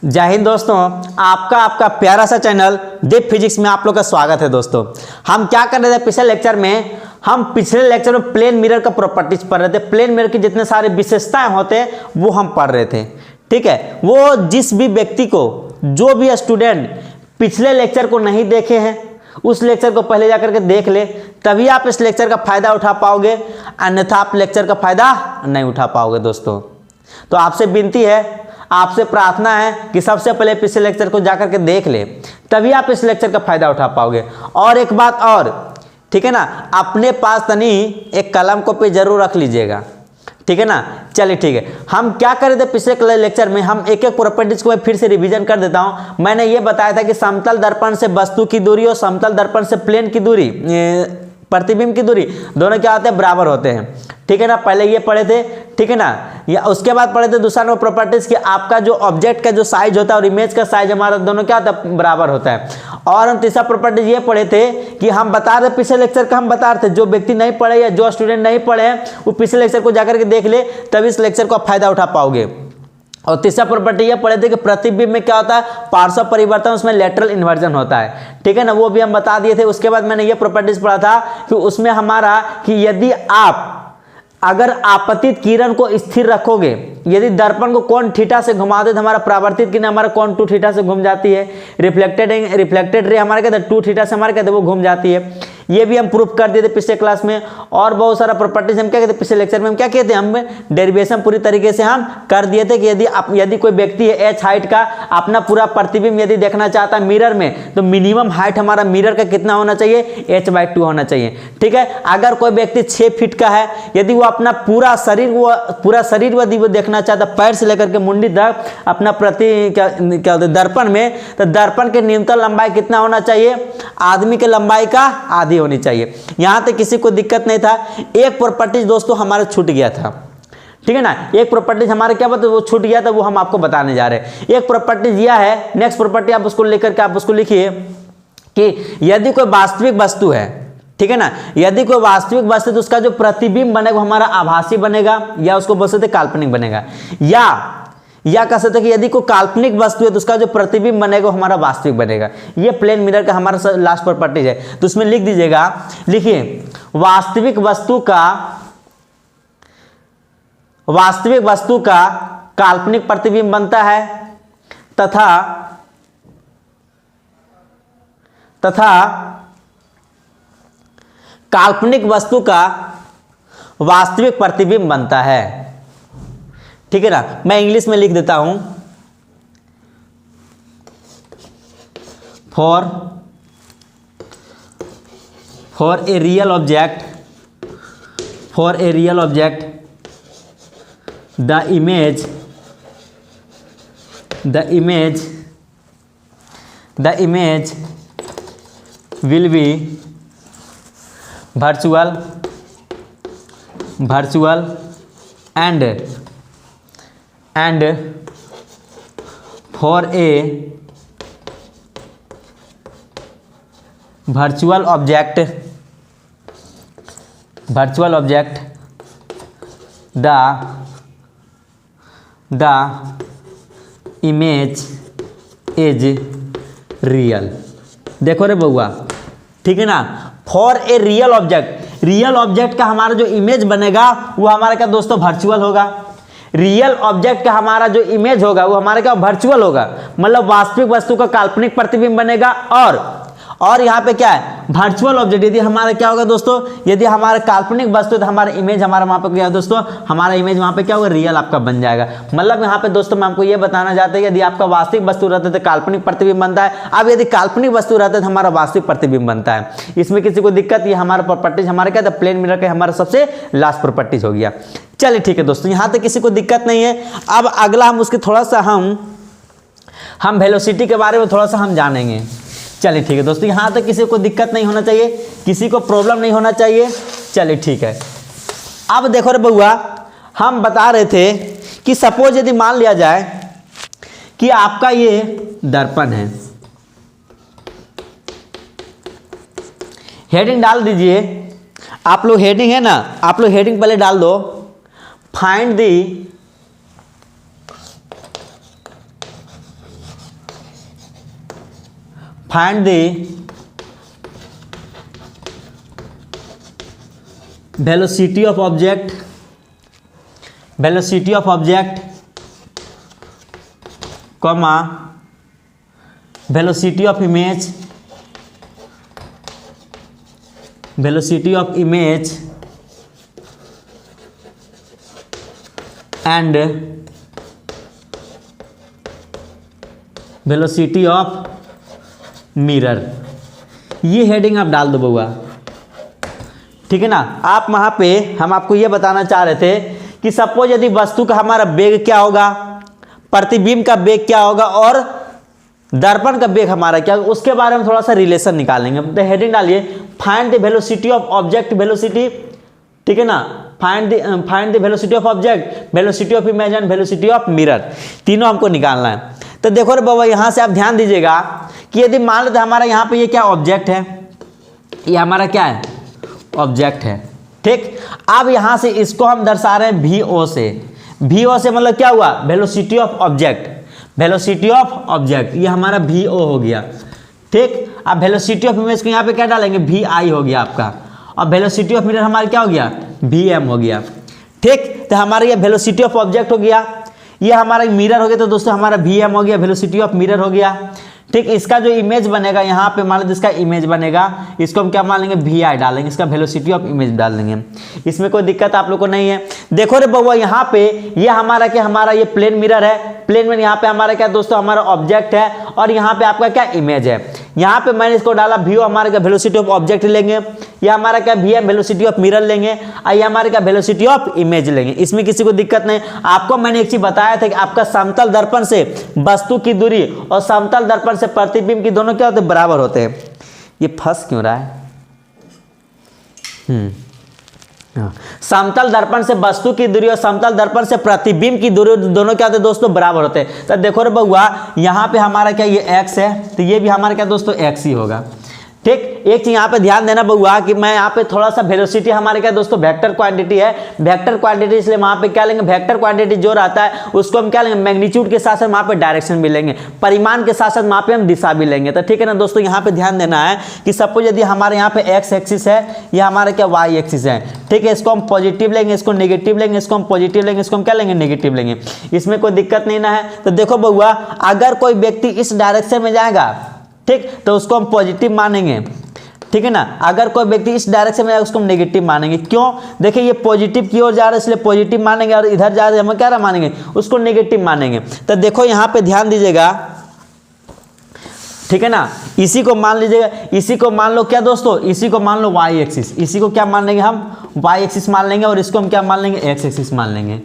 जय हिंद दोस्तों, आपका प्यारा सा चैनल दीप फिजिक्स में आप लोग का स्वागत है। दोस्तों हम क्या कर रहे थे पिछले लेक्चर में, हम पिछले लेक्चर में प्लेन मिरर का प्रॉपर्टीज पढ़ रहे थे। प्लेन मिरर की जितने सारे विशेषताएं होते हैं वो हम पढ़ रहे थे। ठीक है, वो जिस भी व्यक्ति को, जो भी स्टूडेंट पिछले लेक्चर को नहीं देखे हैं उस लेक्चर को पहले जाकर के देख ले, तभी आप इस लेक्चर का फायदा उठा पाओगे, अन्यथा आप लेक्चर का फायदा नहीं उठा पाओगे। दोस्तों तो आपसे विनती है, आपसे प्रार्थना है कि सबसे पहले पिछले लेक्चर को जाकर के देख ले, तभी आप इस लेक्चर का फायदा उठा पाओगे। और एक बात और, ठीक है ना, अपने पास तनी एक कलम कॉपी जरूर रख लीजिएगा। ठीक है ना, चलिए ठीक है। हम क्या कर रहे थे पिछले लेक्चर में, हम एक एक प्रॉपर्टीज को फिर से रिवीजन कर देता हूं। मैंने ये बताया था कि समतल दर्पण से वस्तु की दूरी और समतल दर्पण से प्लेन की दूरी, प्रतिबिंब की दूरी, दोनों क्या होते हैं, बराबर होते हैं। ठीक है ना, पहले ये पढ़े थे। ठीक है ना, या उसके बाद पढ़े थे दूसरा नंबर प्रॉपर्टीज कि आपका जो ऑब्जेक्ट का जो साइज होता है और इमेज का साइज हमारा दोनों क्या होता है, बराबर होता है। और हम तीसरा प्रॉपर्टीज ये पढ़े थे कि हम बता रहे, पिछले लेक्चर का हम बता रहे थे, जो व्यक्ति नहीं पढ़े या जो स्टूडेंट नहीं पढ़े हैं वो पिछले लेक्चर को जाकर के देख ले, तभी इस लेक्चर को आप फायदा उठा पाओगे। और तीसरा प्रॉपर्टी ये पढ़े थे कि प्रतिबिंब में क्या होता है, पार्श्व परिवर्तन, उसमें लेटरल इन्वर्जन होता है। ठीक है ना, वो भी हम बता दिए थे। उसके बाद मैंने ये प्रॉपर्टीज पढ़ा था कि उसमें हमारा कि यदि आप अगर आपतित किरण को स्थिर रखोगे, यदि दर्पण को कोण थीटा से घुमा दे तो हमारा परावर्तित किरण हमारा कोण 2 थीटा से घूम जाती है। रिफ्लेक्टेड रे हमारे कहते हैं 2 थीटा से हमारे कहते हैं वो घूम जाती है। ये भी हम प्रूफ कर दिए थे पिछले क्लास में। और बहुत सारा प्रॉपर्टीज हम क्या कहते हैं, पिछले लेक्चर में हम क्या कहते हैं, हम डेरिवेशन पूरी तरीके से हम कर दिए थे कि यदि कोई व्यक्ति है h हाइट का, अपना पूरा प्रतिबिंब यदि देखना चाहता है मिरर में, तो मिनिमम हाइट हमारा मिरर का कितना होना चाहिए, h/2 होना चाहिए। ठीक है, अगर कोई व्यक्ति 6 फीट का है, यदि वो अपना पूरा शरीर यदि वो देखना चाहता है, पैर से लेकर के मुंडी तक अपना क्या होता है दर्पण में, तो दर्पण के न्यूनतम लंबाई कितना होना चाहिए, आदमी के लंबाई का आधी होनी चाहिए। यहां तक किसी को दिक्कत नहीं था। एक प्रॉपर्टीज दोस्तों हमारे छूट गया था। ठीक है ना, एक प्रॉपर्टीज हमारे क्या बता, वो छूट गया था, वो हम आपको बताने जा रहे हैं। एक प्रॉपर्टीज यह है, नेक्स्ट प्रॉपर्टी आप उसको लेकर के आप उसको लिखिए कि यदि कोई वास्तविक वस्तु है, ठीक है ना, यदि कोई वास्तविक वस्तु तो उसका जो प्रतिबिंब बनेगा हमारा आभासी बनेगा, या उसको बोल सकते काल्पनिक बनेगा, या कह सकते कि यदि कोई काल्पनिक वस्तु है तो उसका जो प्रतिबिंब बनेगा हमारा वास्तविक बनेगा। ये प्लेन मिरर का हमारा लास्ट प्रॉपर्टीज है। तो उसमें लिख दीजिएगा, लिखिए वास्तविक वस्तु का काल्पनिक प्रतिबिंब बनता है तथा काल्पनिक वस्तु का वास्तविक प्रतिबिंब बनता है। ठीक है ना, मैं इंग्लिश में लिख देता हूं, for a real object the image will be virtual and for a virtual object the image is real। देखो रे बउआ, ठीक है ना, फॉर ए रियल ऑब्जेक्ट का हमारा जो इमेज बनेगा वो हमारा क्या दोस्तों, वर्चुअल होगा। रियल ऑब्जेक्ट का हमारा जो इमेज होगा वो हमारा क्या, वर्चुअल होगा, मतलब वास्तविक वस्तु का काल्पनिक प्रतिबिंब बनेगा। और यहाँ पे क्या है, वर्चुअल ऑब्जेक्ट। यदि हमारा क्या होगा दोस्तों, यदि हमारा काल्पनिक वस्तु है तो हमारा इमेज हमारा वहाँ पे क्या है दोस्तों, हमारा इमेज वहाँ पे क्या होगा, रियल आपका बन जाएगा। मतलब यहाँ पे दोस्तों मैं आपको ये बताना चाहते हैं, यदि आपका वास्तविक वस्तु रहता है तो काल्पनिक प्रतिबिंब बनता है। अब यदि काल्पनिक वस्तु रहता है तो हमारा वास्तविक प्रतिबिंब बनता है। इसमें किसी को दिक्कत, ये हमारा प्रॉपर्टीज हमारा क्या था, प्लेन मिरर का हमारा सबसे लास्ट प्रॉपर्टीज हो गया। चलिए ठीक है दोस्तों, यहाँ तक किसी को दिक्कत नहीं है। अब अगला हम उसके थोड़ा सा हम वेलोसिटी के बारे में थोड़ा सा हम जानेंगे। चलिए ठीक है दोस्तों, यहाँ तक किसी को दिक्कत नहीं होना चाहिए, किसी को प्रॉब्लम नहीं होना चाहिए। चलिए ठीक है, अब देखो रे बउआ, हम बता रहे थे कि सपोज यदि मान लिया जाए कि आपका ये दर्पण है, हेडिंग डाल दीजिए। आप लोग हेडिंग है ना, आप लोग हेडिंग पहले डाल दो, find find the velocity of object, velocity of object comma velocity of image, velocity of image and velocity of mirror. ये हेडिंग आप डाल दो बउआ, ठीक है ना। आप वहाँ पे हम आपको ये बताना चाह रहे थे कि सपोज यदि वस्तु का हमारा वेग क्या होगा, प्रतिबिंब का वेग क्या होगा और दर्पण का वेग हमारा क्या होगा, उसके बारे में थोड़ा सा रिलेशन निकालेंगे। तो हेडिंग डालिए find the velocity of object velocity, ठीक है ना। Find the velocity of object, velocity of image and velocity of mirror, तीनों हमको निकालना है। तो देखो रे बाबा, यहाँ से आप ध्यान दीजिएगा कि यदि मान लेते हमारा यहाँ पे ये क्या ऑब्जेक्ट है, ये हमारा क्या है ऑब्जेक्ट है, ठीक। अब यहाँ से इसको हम दर्शा रहे हैं VO से, VO से मतलब क्या हुआ velocity of object, velocity of object ये हमारा VO हो गया, ठीक। अब वेलोसिटी ऑफ इमेज को यहाँ पे क्या डालेंगे VI हो गया आपका, और वेलोसिटी ऑफ मिरर हमारा क्या हो गया VM हो गया, ठीक। तो हमारा ये वेलोसिटी ऑफ ऑब्जेक्ट हो गया, ये हमारा मिरर हो गया, तो दोस्तों हमारा VM हो गया, वेलोसिटी ऑफ मिरर हो गया, ठीक। इसका जो इमेज बनेगा यहाँ पे मान लो जिसका इमेज बनेगा इसको हम क्या मान लेंगे VI डालेंगे, इसका वेलोसिटी ऑफ इमेज डाल देंगे, इसमें कोई दिक्कत आप लोग को नहीं है। देखो रे बउआ, यहाँ पे ये हमारा क्या, हमारा ये प्लेन मिरर है, प्लेन में यहाँ पे हमारा क्या दोस्तों हमारा ऑब्जेक्ट है, और यहाँ पे आपका क्या इमेज है। यहाँ पे मैंने इसको डाला VO, हमारा क्या वेलोसिटी ऑफ ऑब्जेक्ट लेंगे, ये हमारा क्या VM वेलोसिटी ऑफ मिरर लेंगे, और ये हमारे क्या वेलोसिटी ऑफ इमेज लेंगे, इसमें किसी को दिक्कत नहीं। आपको मैंने एक चीज बताया था कि आपका समतल दर्पण से वस्तु की दूरी और समतल दर्पण से प्रतिबिंब की दोनों क्या होते हैं बराबर होते हैं। ये फंस क्यों रहा है, समतल दर्पण से वस्तु की दूरी और समतल दर्पण से प्रतिबिंब की दूरी दोनों क्या होते हैं दोस्तों बराबर होते हैं। तो देखो रे बउआ, यहाँ पे हमारा क्या ये x है, तो ये भी हमारा क्या दोस्तों x ही होगा, ठीक। एक चीज यहाँ पे ध्यान देना बउआ कि मैं यहाँ पे थोड़ा सा वेलोसिटी हमारे क्या दोस्तों वेक्टर क्वांटिटी है, वेक्टर क्वांटिटी इसलिए वहाँ पे क्या लेंगे वेक्टर क्वांटिटी जो रहता है उसको हम क्या लेंगे मैग्नीट्यूड के साथ साथ वहाँ पे डायरेक्शन भी लेंगे, परिमाण के साथ साथ वहाँ पे हम दिशा भी लेंगे। तो ठीक है ना दोस्तों, यहाँ पे ध्यान देना है कि सपोज यदि हमारे यहाँ पे एक्स एक्सिस है, ये हमारे क्या वाई एक्सिस है, ठीक है। इसको हम पॉजिटिव लेंगे, इसको नेगेटिव लेंगे, इसको हम पॉजिटिव लेंगे, इसको हम क्या लेंगे नेगेटिव लेंगे, इसमें कोई दिक्कत नहीं ना है। तो देखो बउआ, अगर कोई व्यक्ति इस डायरेक्शन में जाएगा, ठीक, तो उसको हम पॉजिटिव मानेंगे, ठीक है ना। अगर कोई व्यक्ति इस डायरेक्शन में जाएगा उसको हम नेगेटिव मानेंगे। क्यों, देखिए ये पॉजिटिव की ओर जा रहा है इसलिए पॉजिटिव मानेंगे, और इधर जा रहे हैं हम क्या मानेंगे उसको नेगेटिव मानेंगे। तो देखो यहाँ पे ध्यान दीजिएगा, ठीक है ना। इसी को मान लीजिएगा, इसी को मान लो क्या दोस्तों, इसी को मान लो वाई एक्सिस, इसी को क्या मान लेंगे हम वाई एक्सिस मान लेंगे, और इसको हम क्या मान लेंगे एक्स एक्सिस मान लेंगे,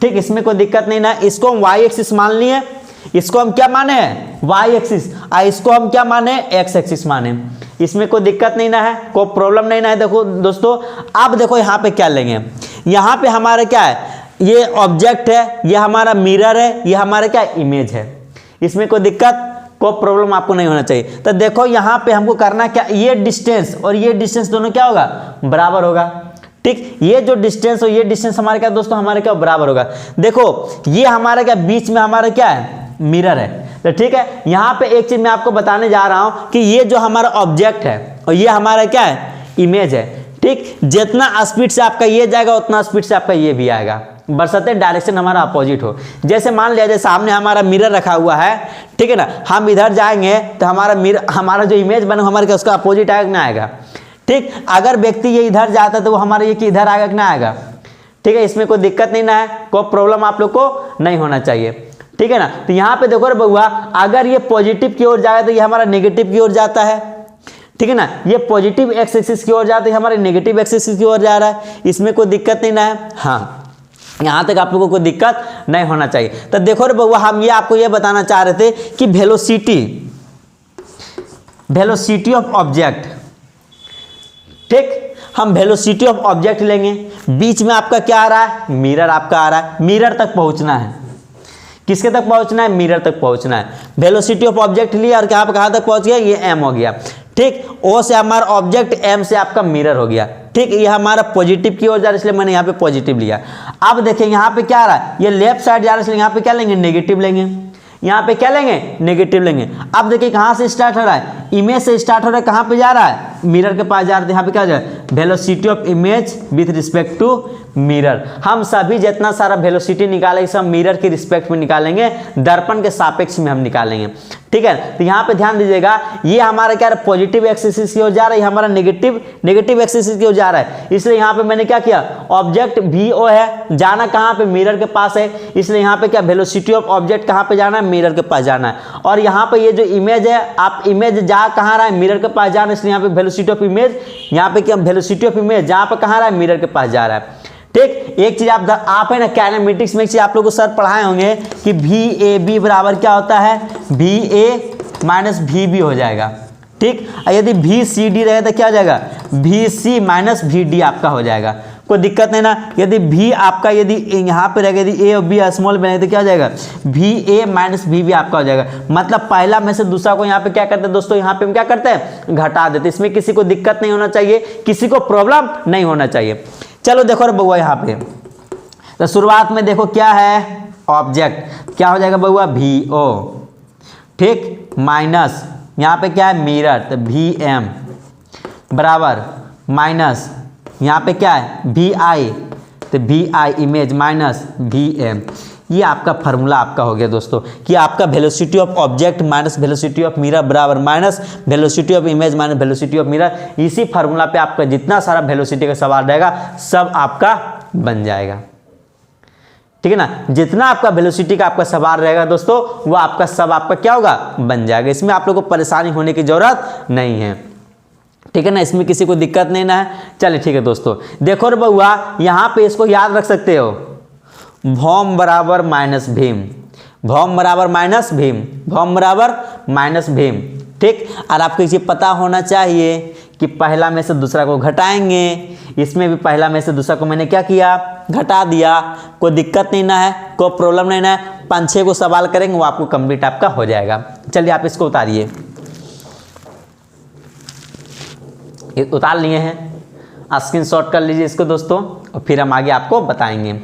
ठीक। इसमें कोई दिक्कत नहीं ना। इसको हम वाई एक्सिस मान लिए, इसको हम क्या माने वाई एक्सिस, और इसको हम क्या माने एक्स एक्सिस माने, इसमें कोई दिक्कत नहीं ना है, कोई प्रॉब्लम नहीं ना है। देखो दोस्तों, अब देखो यहाँ पे क्या लेंगे, यहाँ पे हमारा क्या है, ये ऑब्जेक्ट है, ये हमारा मिरर है, ये हमारा क्या इमेज है, इसमें कोई दिक्कत कोई प्रॉब्लम आपको नहीं होना चाहिए। तो देखो यहाँ पे हमको करना क्या, ये डिस्टेंस और ये डिस्टेंस दोनों क्या होगा बराबर होगा, ठीक। ये जो डिस्टेंस और ये डिस्टेंस हमारे क्या दोस्तों हमारे क्या बराबर होगा। देखो ये हमारा क्या बीच में हमारा क्या है मिरर है, तो ठीक है। यहाँ पे एक चीज मैं आपको बताने जा रहा हूं कि ये जो हमारा ऑब्जेक्ट है और ये हमारा क्या है इमेज है, ठीक। जितना स्पीड से आपका ये जाएगा उतना स्पीड से आपका ये भी आएगा, बशर्ते डायरेक्शन हमारा अपोजिट हो। जैसे मान लिया जाए सामने हमारा मिरर रखा हुआ है, ठीक है ना, हम इधर जाएंगे तो हमारा मिरर, हमारा जो इमेज बना हमारे क्या उसका अपोजिट आएगा ना आएगा, ठीक। अगर व्यक्ति ये इधर जाता है तो वो हमारा ये कि इधर आएगा कि ना आएगा, ठीक है। इसमें कोई दिक्कत नहीं ना है, कोई प्रॉब्लम आप लोग को नहीं होना चाहिए, ठीक है ना। तो यहाँ पे देखो रे बउआ, अगर ये पॉजिटिव की ओर जाएगा तो ये हमारा नेगेटिव की ओर जाता है, ठीक है ना। ये पॉजिटिव एक्स एक्सिस की ओर जाता है, हमारे नेगेटिव एक्स एक्सिस की ओर जा रहा है, इसमें कोई दिक्कत नहीं ना है। हाँ, यहाँ तक आप लोगों को कोई दिक्कत नहीं होना चाहिए। तो देखो रे बउआ, हम ये आपको ये बताना चाह रहे थे कि वेलोसिटी ऑफ ऑब्जेक्ट, ठीक। हम वेलोसिटी ऑफ ऑब्जेक्ट लेंगे, बीच में आपका क्या आ रहा है मिरर आपका आ रहा है, मिरर तक पहुंचना है, किसके तक पहुंचना है मिरर तक पहुंचना है। वेलोसिटी ऑफ ऑब्जेक्ट लिया और कहाँ तक पहुंच गया, ये m हो गया, ठीक। O से हमारा ऑब्जेक्ट, m से आपका मिरर हो गया, ठीक। ये हमारा पॉजिटिव की ओर जा रहा है इसलिए मैंने यहाँ पे पॉजिटिव लिया। अब देखिए यहाँ पे क्या आ रहा है, ये लेफ्ट साइड जा रहा है इसलिए यहाँ पे क्या लेंगे नेगेटिव लेंगे, यहाँ पे क्या लेंगे, नेगेटिव लेंगे। अब देखिए कहाँ से स्टार्ट हो रहा है, इमेज से स्टार्ट हो रहा है, कहाँ पे जा रहा है, मिरर के पास जा रहा है। यहाँ पे क्या हो जाए, velocity of image with respect to mirror. हम सभी जितना सारा वेलोसिटी निकालेंगे सब मिरर के रिस्पेक्ट में निकालेंगे, दर्पण के सापेक्ष में हम निकालेंगे, ठीक है। तो यहाँ पे ध्यान दीजिएगा, ये हमारा क्या है, पॉजिटिव एक्सिस की ओर जा रहा है, हमारा नेगेटिव एक्सिस की ओर जा रहा है। इसलिए यहाँ पे मैंने क्या किया, ऑब्जेक्ट VO है, जाना कहाँ पे, मिरर के पास है, इसलिए यहाँ पे क्या, वेलोसिटी ऑफ ऑब्जेक्ट कहाँ पे जाना है, मिरर के पास जाना है। और यहाँ पे ये जो इमेज है, आप इमेज जा कहाँ रहा है, मिरर के पास जाना है, इसलिए यहाँ पे वेलोसिटी ऑफ इमेज, यहाँ पे क्या, वेलोसिटी ऑफ इमेज जहाँ पे कहाँ रहा है, मिरर के पास जा रहा है, ठीक। एक चीज आप है ना काइनेमेटिक्स में एक चीज आप लोगों को सर पढ़ाए होंगे कि VAB बराबर क्या होता है, VA माइनस VB हो जाएगा, ठीक। यदि VCD रहे तो क्या हो जाएगा, VC माइनस VD आपका हो जाएगा, कोई दिक्कत नहीं ना। यदि V आपका यदि यहाँ पे रहेगा, यदि A और B स्मॉल बने तो क्या हो जाएगा, VA माइनस VB आपका हो जाएगा। मतलब पहला में से दूसरा को यहाँ पे क्या करते हैं दोस्तों, यहाँ पे हम क्या करते हैं, घटा देते। इसमें किसी को दिक्कत नहीं होना चाहिए, किसी को प्रॉब्लम नहीं होना चाहिए। चलो देखो रे बउआ, यहाँ पे तो शुरुआत में देखो क्या है, ऑब्जेक्ट क्या हो जाएगा बउआ, VO, ठीक, माइनस यहाँ पे क्या है, मिरर, तो VM बराबर माइनस यहाँ पे क्या है, VI, तो VI इमेज माइनस VM। ये आपका फार्मूला आपका हो गया दोस्तों, कि आपका velocity of object minus velocity of mirror बराबर minus velocity of image minus velocity of mirror. इसी फार्मूला पे आपका जितना सारा वेलोसिटी का सवाल रहेगा सब आपका बन जाएगा, ठीक है ना। जितना आपका वेलोसिटी का आपका सवाल रहेगा दोस्तों, वो आपका सब आपका क्या होगा, बन जाएगा। इसमें आप लोगों को परेशानी होने की जरूरत नहीं है, ठीक है ना, इसमें किसी को दिक्कत नहीं ना है। चलिए ठीक है दोस्तों, देखो रे बउआ, यहाँ पे इसको याद रख सकते हो, भौम बराबर माइनस भीम, भौम बराबर माइनस भीम, भौम बराबर माइनस भीम, ठीक। और आपको ये पता होना चाहिए कि पहला में से दूसरा को घटाएंगे, इसमें भी पहला में से दूसरा को मैंने क्या किया, घटा दिया, कोई दिक्कत नहीं ना है, कोई प्रॉब्लम नहीं ना है। 5-6 को सवाल करेंगे वो आपको कंप्लीट आपका हो जाएगा। चलिए आप इसको उतारिए, उतार लिए हैं, स्क्रीनशॉट कर लीजिए इसको दोस्तों, और फिर हम आगे आपको बताएंगे।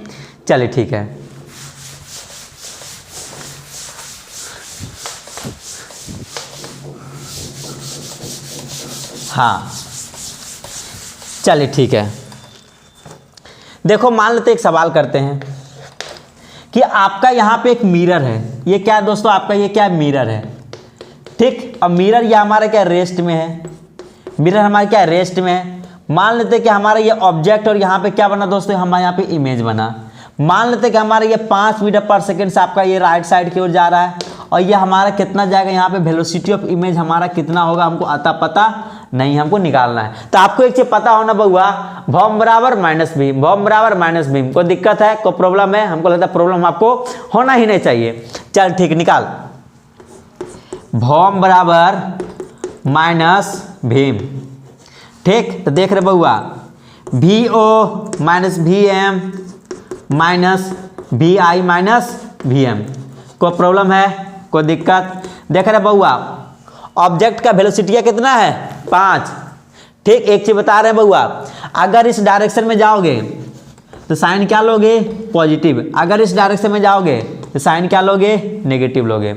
चलिए ठीक है, हाँ चलिए ठीक है। देखो मान लेते एक सवाल करते हैं कि आपका यहाँ पे एक मिरर है, ये क्या है दोस्तों, आपका ये क्या है, मिरर है, ठीक। और मिरर ये हमारा क्या रेस्ट में है, मिरर हमारे क्या रेस्ट में है। मान लेते कि हमारा ये ऑब्जेक्ट और यहाँ पे क्या बना दोस्तों, हमारे यहाँ पे इमेज बना। मान लेते कि हमारा ये 5 मीटर पर सेकंड से आपका ये राइट साइड की ओर जा रहा है, और ये हमारा कितना जाएगा, यहाँ पे वेलोसिटी ऑफ इमेज हमारा कितना होगा हमको आता पता नहीं, हमको निकालना है। तो आपको एक चीज पता होना बउआ, भौम बराबर माइनस भीम, भौम बराबर माइनस भीम। कोई दिक्कत है, कोई प्रॉब्लम है, हमको लगता है प्रॉब्लम आपको होना ही नहीं चाहिए। चल ठीक, निकाल, भौम बराबर माइनस भीम, ठीक। तो देख रहे बउआ, VO minus VM minus VI minus VM। कोई प्रॉब्लम है, कोई दिक्कत, देख रहे बउआ, ऑब्जेक्ट का वेलोसिटी कितना है, 5, ठीक। एक चीज बता रहे हैं बउआ, अगर इस डायरेक्शन में जाओगे तो साइन क्या लोगे, पॉजिटिव, अगर इस डायरेक्शन में जाओगे तो साइन क्या लोगे, नेगेटिव लोगे।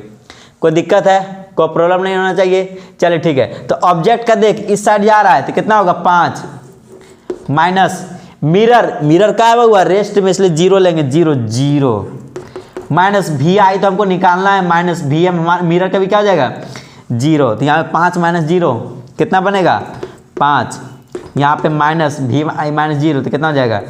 कोई दिक्कत है, कोई प्रॉब्लम नहीं होना चाहिए। चलिए ठीक है, तो ऑब्जेक्ट का देख इस साइड जा रहा है तो कितना होगा, 5 माइनस मिरर, मिरर का है बउआ रेस्ट में, इसलिए 0 लेंगे, 0 0 माइनस VI तो हमको निकालना है, माइनस VM, हमारा मिरर का भी क्या हो जाएगा, 0। तो यहाँ पे 5 माइनस 0 कितना बनेगा, 5। यहाँ पे माइनस VI माइनस 0 तो कितना हो जाएगा,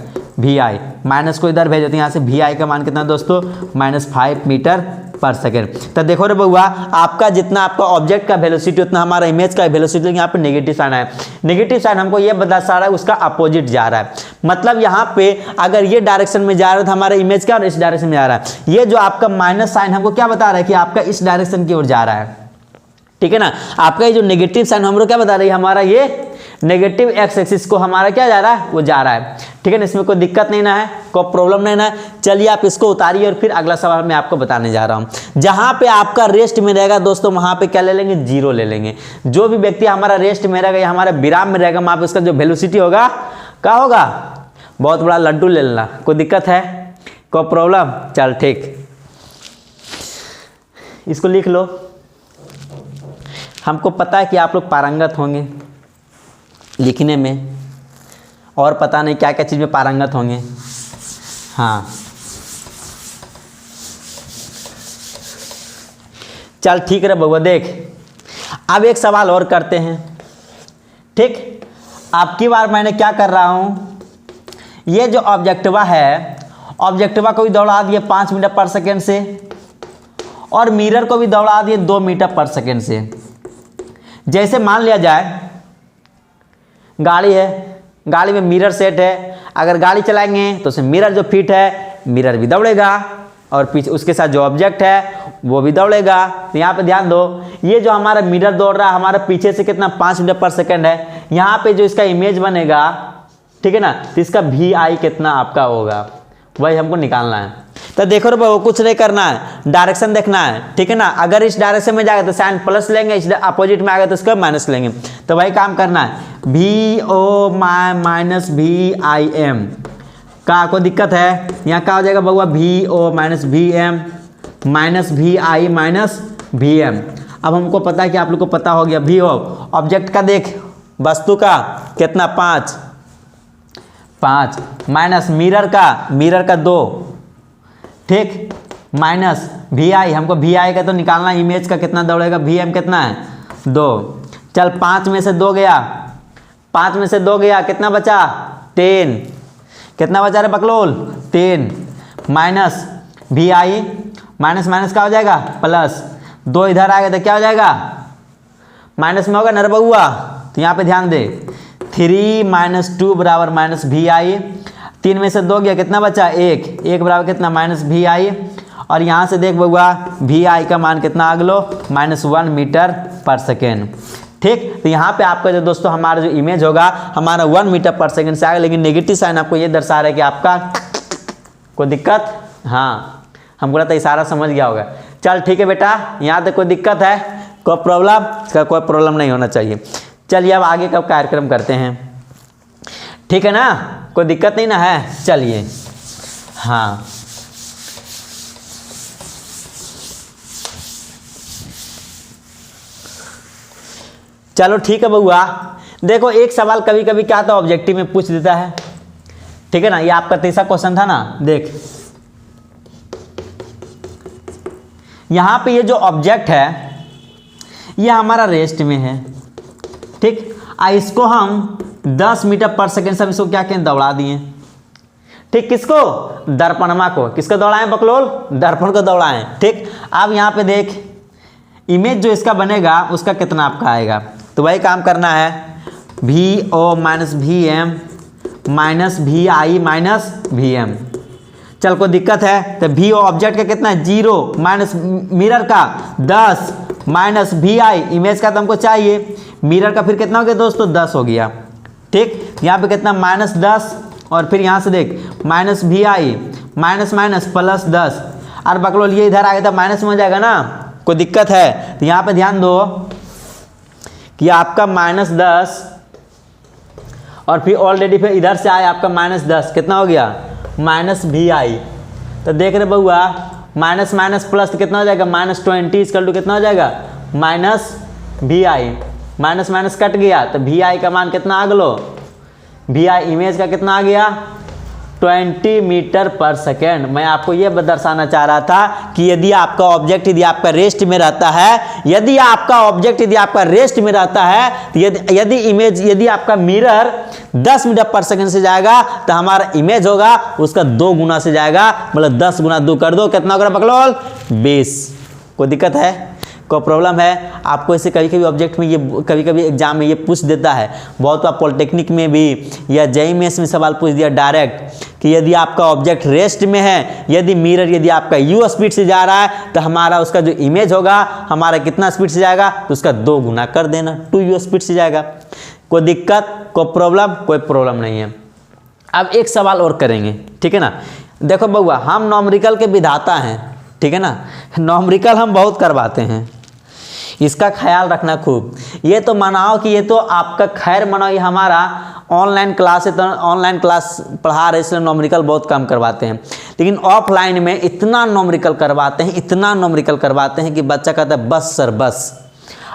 VI। माइनस को इधर भेजो तो यहाँ से VI का मान कितना दोस्तों, -5 मीटर पर सेकेंड। तो देखो रे बउआ, आपका जितना आपका ऑब्जेक्ट का वेलोसिटी उतना हमारा इमेज का वेलोसिटी, यहाँ पे नेगेटिव साइन है, नेगेटिव साइन हमको ये बता रहा है उसका अपोजिट जा रहा है। मतलब यहाँ पे अगर ये डायरेक्शन में जा रहा है तो हमारा इमेज क्या और इस डायरेक्शन में जा रहा है। ये जो आपका माइनस साइन हमको क्या बता रहा है कि आपका इस डायरेक्शन की ओर जा रहा है, ठीक है ना। आपका ये जो नेगेटिव साइन हम लोग क्या बता रही है, हमारा ये नेगेटिव एक्स एक्सिस को हमारा क्या जा रहा है, वो जा रहा है, ठीक है ना। इसमें कोई दिक्कत नहीं ना है, कोई प्रॉब्लम नहीं ना है। चलिए आप इसको उतारिए और फिर अगला सवाल मैं आपको बताने जा रहा हूं। जहां पे आपका रेस्ट में रहेगा दोस्तों, वहां पे क्या ले लेंगे, 0 ले लेंगे। जो भी व्यक्ति हमारा रेस्ट में रहेगा या हमारा विराम में रहेगा, वहां पे उसका जो वेलोसिटी होगा क्या होगा, बहुत बड़ा लड्डू ले लेना। कोई दिक्कत है, कोई प्रॉब्लम, चल ठीक। इसको लिख लो। हमको पता है कि आप लोग पारंगत होंगे लिखने में, और पता नहीं क्या क्या चीज़ में पारंगत होंगे। हाँ चल ठीक है बउआ। देख अब एक सवाल और करते हैं, ठीक। अब की बार मैंने क्या कर रहा हूँ, ये जो ऑब्जेक्टिवा है, ऑब्जेक्टिवा को भी दौड़ा दिए 5 मीटर पर सेकेंड से, और मिरर को भी दौड़ा दिए 2 मीटर पर सेकेंड से। जैसे मान लिया जाए गाड़ी है, गाड़ी में मिरर सेट है, अगर गाड़ी चलाएंगे तो उसमें मिरर जो फिट है, मिरर भी दौड़ेगा, और पीछे उसके साथ जो ऑब्जेक्ट है वो भी दौड़ेगा। तो यहाँ पे ध्यान दो, ये जो हमारा मिरर दौड़ रहा है हमारे पीछे से कितना 5 मीटर पर सेकेंड है। यहाँ पे जो इसका इमेज बनेगा, ठीक है ना, तो इसका भी आई कितना आपका होगा, वही हमको निकालना है। तो देखो रे बाबू, कुछ नहीं करना है, डायरेक्शन देखना है, ठीक है ना। अगर इस डायरेक्शन में जाएगा तो साइन प्लस लेंगे, इस अपोजिट में आएगा तो इसका माइनस लेंगे। तो वही काम करना है, भी ओ माइनस भी आई एम का कोई दिक्कत है, यहाँ क्या हो जाएगा बउआ, भी ओ माइनस भी एम माइनस भी आई माइनस भी एम। अब हमको पता है कि आप लोग को पता हो गया, भी ओ ऑब्जेक्ट का देख, वस्तु का कितना 5 माइनस मिरर का 2, ठीक, माइनस भी आई, हमको भी आई का तो निकालना, इमेज का कितना दौड़ेगा, भी एम कितना है 2। चल 5 में से 2 गया, 5 में से 2 गया, कितना बचा 10, कितना बचा रे बकलोल 10, माइनस भी आई, माइनस माइनस क्या हो जाएगा प्लस, 2 इधर आ गया तो क्या हो जाएगा माइनस में होगा नर बउआ। तो यहाँ पे ध्यान दे, 3 - 2 बराबर माइनस भी आई, 3 में से 2 गया, कितना बचा 1 बराबर कितना माइनस भी आई, और यहाँ से देख बउआ भी आई का मान कितना अगलो -1 मीटर पर सेकेंड, ठीक। तो यहाँ पे आपका जो दोस्तों हमारा जो इमेज होगा हमारा 1 मीटर पर सेकेंड से आएगा, लेकिन नेगेटिव साइन आपको ये दर्शा रहा है कि आपका कोई दिक्कत, हाँ हमको लगता है इशारा समझ गया होगा। चल ठीक है बेटा, यहाँ तक कोई दिक्कत है, कोई प्रॉब्लम, इसका कोई प्रॉब्लम नहीं होना चाहिए। चलिए अब आगे का कार्यक्रम करते हैं, ठीक है ना, कोई दिक्कत नहीं ना है। चलिए हाँ चलो ठीक है बउआ। देखो एक सवाल कभी कभी क्या था ऑब्जेक्टिव में पूछ देता है, ठीक है ना, ये आपका 3रा क्वेश्चन था ना। देख यहाँ पे ये जो ऑब्जेक्ट है ये हमारा रेस्ट में है, ठीक। इसको हम 10 मीटर पर सेकेंड से इसको क्या कहें दौड़ा दिए, ठीक। किसको, दर्पणमा को, किसको दौड़ाएं बकलोल, दर्पण को दौड़ाएं, ठीक। अब यहाँ पे देख इमेज जो इसका बनेगा उसका कितना आपका आएगा, तो वही काम करना है, भी ओ माइनस भी एम माइनस भी आई माइनस भी एम। चल कोई दिक्कत है तो भी ओ ऑब्जेक्ट का कितना है 0 माइनस मिरर का 10 माइनस भी आई, इमेज का तो हमको चाहिए, मिरर का फिर कितना हो गया दोस्तों 10 हो गया, ठीक। यहाँ पे कितना -10, और फिर यहाँ से देख माइनस भी आई माइनस माइनस प्लस 10, और बकलोल ये इधर आ गया था माइनस में हो जाएगा ना, कोई दिक्कत है। तो यहाँ पे ध्यान दो कि आपका -10 और फिर ऑलरेडी फिर इधर से आया आपका -10, कितना हो गया माइनस भी आई। तो देख रहे बउआ माइनस माइनस प्लस तो कितना हो जाएगा -20 इक्वल टू कितना हो जाएगा माइनस भी आई, माइनस माइनस कट गया तो भी आई का मान कितना आ गलो, भी आई इमेज का कितना आ गया 20 मीटर पर सेकेंड। मैं आपको ये दर्शाना चाह रहा था कि यदि आपका ऑब्जेक्ट यदि आपका रेस्ट में रहता है, यदि आपका ऑब्जेक्ट यदि आपका रेस्ट में रहता है, तो यदि इमेज यदि आपका मिरर 10 मीटर पर सेकेंड से जाएगा तो हमारा इमेज होगा उसका 2 गुना से जाएगा, मतलब 10 गुना 2 कर दो, कितना होगा बकलोल 20। कोई दिक्कत है, कोई प्रॉब्लम है आपको? ऐसे कभी कभी ऑब्जेक्ट में ये कभी कभी एग्जाम में ये पूछ देता है, बहुत बार पॉलिटेक्निक में भी या जेईई मेंस में सवाल पूछ दिया डायरेक्ट कि यदि आपका ऑब्जेक्ट रेस्ट में है, यदि मिरर यदि आपका u स्पीड से जा रहा है तो हमारा उसका जो इमेज होगा हमारा कितना स्पीड से जाएगा, तो उसका 2 गुना कर देना, 2u स्पीड से जाएगा। कोई दिक्कत, कोई प्रॉब्लम? कोई प्रॉब्लम नहीं है। अब एक सवाल और करेंगे, ठीक है ना। देखो बउआ हम न्यूमेरिकल के विधाता हैं, ठीक है ना, न्यूमेरिकल हम बहुत करवाते हैं, इसका ख्याल रखना खूब। ये तो मनाओ कि ये तो आपका खैर मनाओ, ये हमारा ऑनलाइन क्लास है तो ऑनलाइन क्लास पढ़ा रहे इसलिए नॉमेरिकल बहुत कम करवाते हैं, लेकिन ऑफलाइन में इतना नॉमेरिकल करवाते हैं, इतना नॉमेरिकल करवाते हैं कि बच्चा कहता है बस सर बस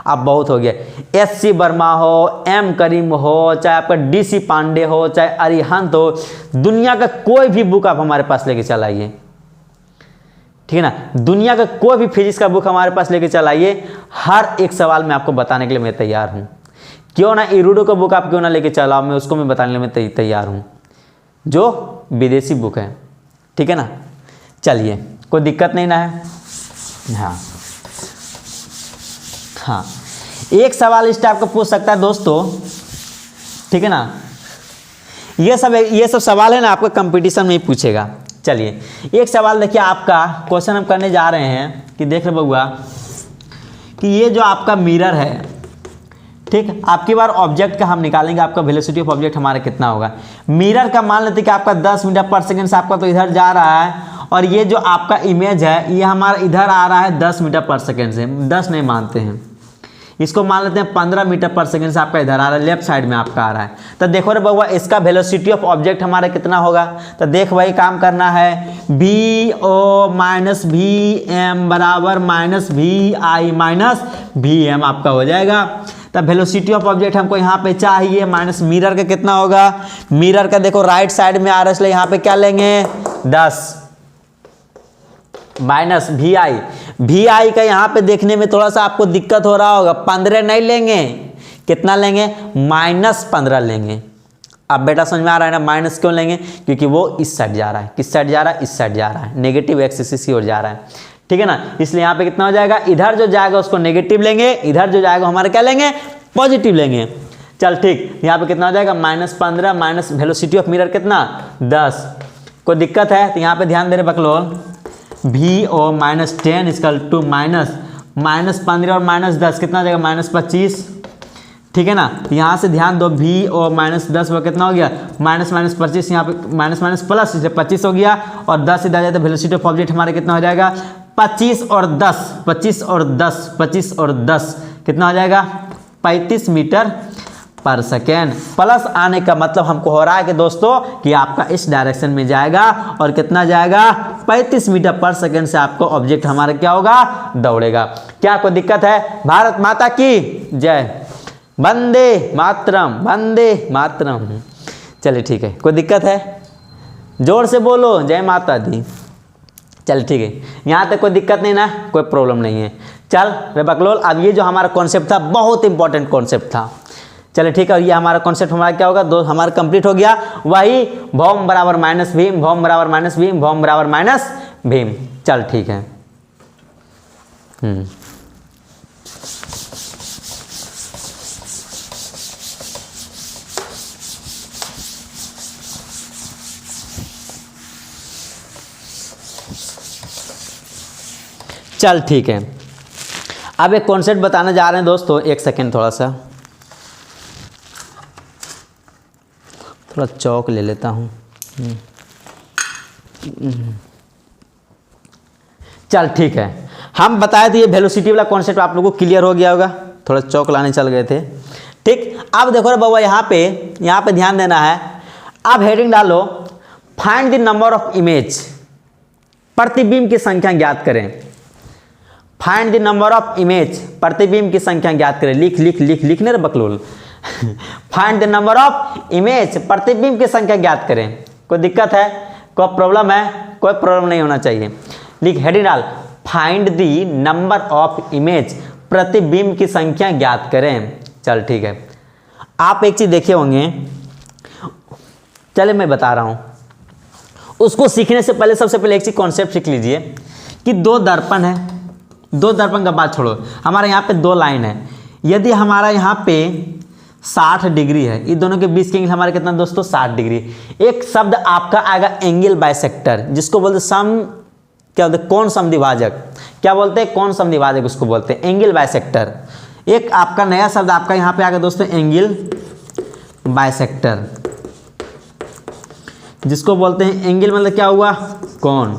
अब बहुत हो गया। SC वर्मा हो, M करीम हो, चाहे आपका DC पांडे हो, चाहे अरिहंत हो, दुनिया का कोई भी बुक आप हमारे पास लेके चल आइए, ठीक है ना, दुनिया का कोई भी फिजिक्स का बुक हमारे पास लेके चल आइए, हर एक सवाल में आपको बताने के लिए मैं तैयार हूँ। क्यों ना इरूडो का बुक आप क्यों ना लेके चलाओ, मैं उसको मैं बताने में तैयार हूँ, जो विदेशी बुक है, ठीक है ना। चलिए कोई दिक्कत नहीं ना है। हाँ एक सवाल इस टाइप का पूछ सकता है दोस्तों, ठीक है ना, ये सब सवाल है ना आपका कंपटीशन में ही पूछेगा। चलिए एक सवाल देखिए, आपका क्वेश्चन हम करने जा रहे हैं कि देख रहे बउआ कि ये जो आपका मिरर है, ठीक, आपकी बार ऑब्जेक्ट का हम निकालेंगे, आपका वेलोसिटी ऑफ ऑब्जेक्ट हमारा कितना होगा। मिरर का मान लेते कि आपका 10 मीटर पर सेकंड से आपका तो इधर जा रहा है, और ये जो आपका इमेज है ये हमारा इधर आ रहा है 10 मीटर पर सेकंड से, 10 नहीं मानते हैं, इसको मान लेते हैं 15 मीटर पर सेकंड से आपका इधर आ रहा है, लेफ्ट साइड में आपका आ रहा है। तो देखो रे बउआ इसका वेलोसिटी ऑफ ऑब्जेक्ट हमारा कितना होगा, तो देख भाई काम करना है, VO माइनस VM बराबर माइनस VI माइनस VM आपका हो जाएगा। तब वेलोसिटी ऑफ ऑब्जेक्ट हमको यहाँ पे चाहिए, माइनस मिरर का कितना होगा, मिरर का देखो राइट साइड में आ रहा है इसलिए यहाँ पे क्या लेंगे 10 माइनस VI का यहाँ पे देखने में थोड़ा सा आपको दिक्कत हो रहा होगा, 15 नहीं लेंगे, कितना लेंगे -15 लेंगे। अब बेटा समझ में आ रहा है ना, माइनस क्यों लेंगे, क्योंकि वो इस साइड जा रहा है, किस साइड जा रहा है, इस साइड जा रहा है, नेगेटिव एक्सिस की ओर जा रहा है, ठीक है ना, इसलिए यहाँ पे कितना हो जाएगा, इधर जो जाएगा उसको नेगेटिव लेंगे, इधर जो जाएगा हमारे क्या लेंगे पॉजिटिव लेंगे। चल ठीक, यहाँ पे कितना हो जाएगा -15 माइनस वेलोसिटी ऑफ मिरर कितना 10। कोई दिक्कत है तो यहाँ पे ध्यान दे रहे बकलोल, VO माइनस 10 इक्वल टू -15 और -10 कितना हो जाएगा -25, ठीक है ना। यहाँ से ध्यान दो, VO माइनस 10 वो कितना हो गया -25, यहाँ पे माइनस प्लस इसलिए 25 हो गया, और 10 इधर जाए तो वेलोसिटी ऑफ ऑब्जेक्ट हमारे कितना हो जाएगा 25 और 10 कितना हो जाएगा 35 मीटर पर सेकेंड। प्लस आने का मतलब हमको हो रहा है कि दोस्तों कि आपका इस डायरेक्शन में जाएगा, और कितना जाएगा 35 मीटर पर सेकेंड से आपको ऑब्जेक्ट हमारा क्या होगा दौड़ेगा। क्या कोई दिक्कत है? भारत माता की जय, वंदे मातरम, वंदे मातरम। चलिए ठीक है, कोई दिक्कत है? जोर से बोलो जय माता दी। चल ठीक है, यहाँ तक कोई दिक्कत नहीं ना, कोई प्रॉब्लम नहीं है। चल रे बकलोल, अब ये जो हमारा कॉन्सेप्ट था बहुत इंपॉर्टेंट कॉन्सेप्ट था। चलिए ठीक है, और ये हमारा कॉन्सेप्ट हमारा क्या होगा, दो हमारा कंप्लीट हो गया। वही भौम बराबर माइनस भीम, भौम बराबर माइनस भीम, भौम बराबर माइनस भीम। चल ठीक है। चल ठीक है, अब एक कॉन्सेप्ट बताने जा रहे हैं दोस्तों। एक सेकेंड, थोड़ा चौक ले लेता हूँ। चल ठीक है, हम बताए थे ये वेलोसिटी वाला कॉन्सेप्ट आप लोगों को क्लियर हो गया होगा। थोड़ा चौक लाने चल गए थे। ठीक, अब देखो रे बाबा, यहाँ पे ध्यान देना है। अब हेडिंग डालो, find the number of image, प्रतिबिंब की संख्या ज्ञात करें। Find the number of image, प्रतिबिंब की संख्या ज्ञात करें। लिखने रे बकलोल। Find the number of image, प्रतिबिंब की संख्या ज्ञात करें। कोई दिक्कत है? कोई प्रॉब्लम है? कोई प्रॉब्लम नहीं होना चाहिए। लिख, हेडिंग डाल, find the number of image, प्रतिबिंब की संख्या ज्ञात करें। चल ठीक है, आप एक चीज देखे होंगे, चले मैं बता रहा हूं। उसको सीखने से पहले सबसे पहले एक चीज कॉन्सेप्ट सीख लीजिए कि दो दर्पण है। दो दर्पण का बात छोड़ो, हमारे यहाँ पे दो लाइन है। यदि हमारा यहाँ पे 60 डिग्री है, इन दोनों के बीच के एंगल हमारे कितना दोस्तों 60 डिग्री। एक शब्द आपका आएगा एंगल बाइसेक्टर, जिसको बोलते सम, क्या बोलते कौन समद्विभाजक, क्या बोलते हैं कौन समद्विभाजक, उसको बोलते हैं एंगल बाइसेक्टर। एक आपका नया शब्द आपका यहाँ पे आएगा दोस्तों एंगल बाइसेक्टर, जिसको बोलते हैं एंगल मतलब क्या हुआ कौन,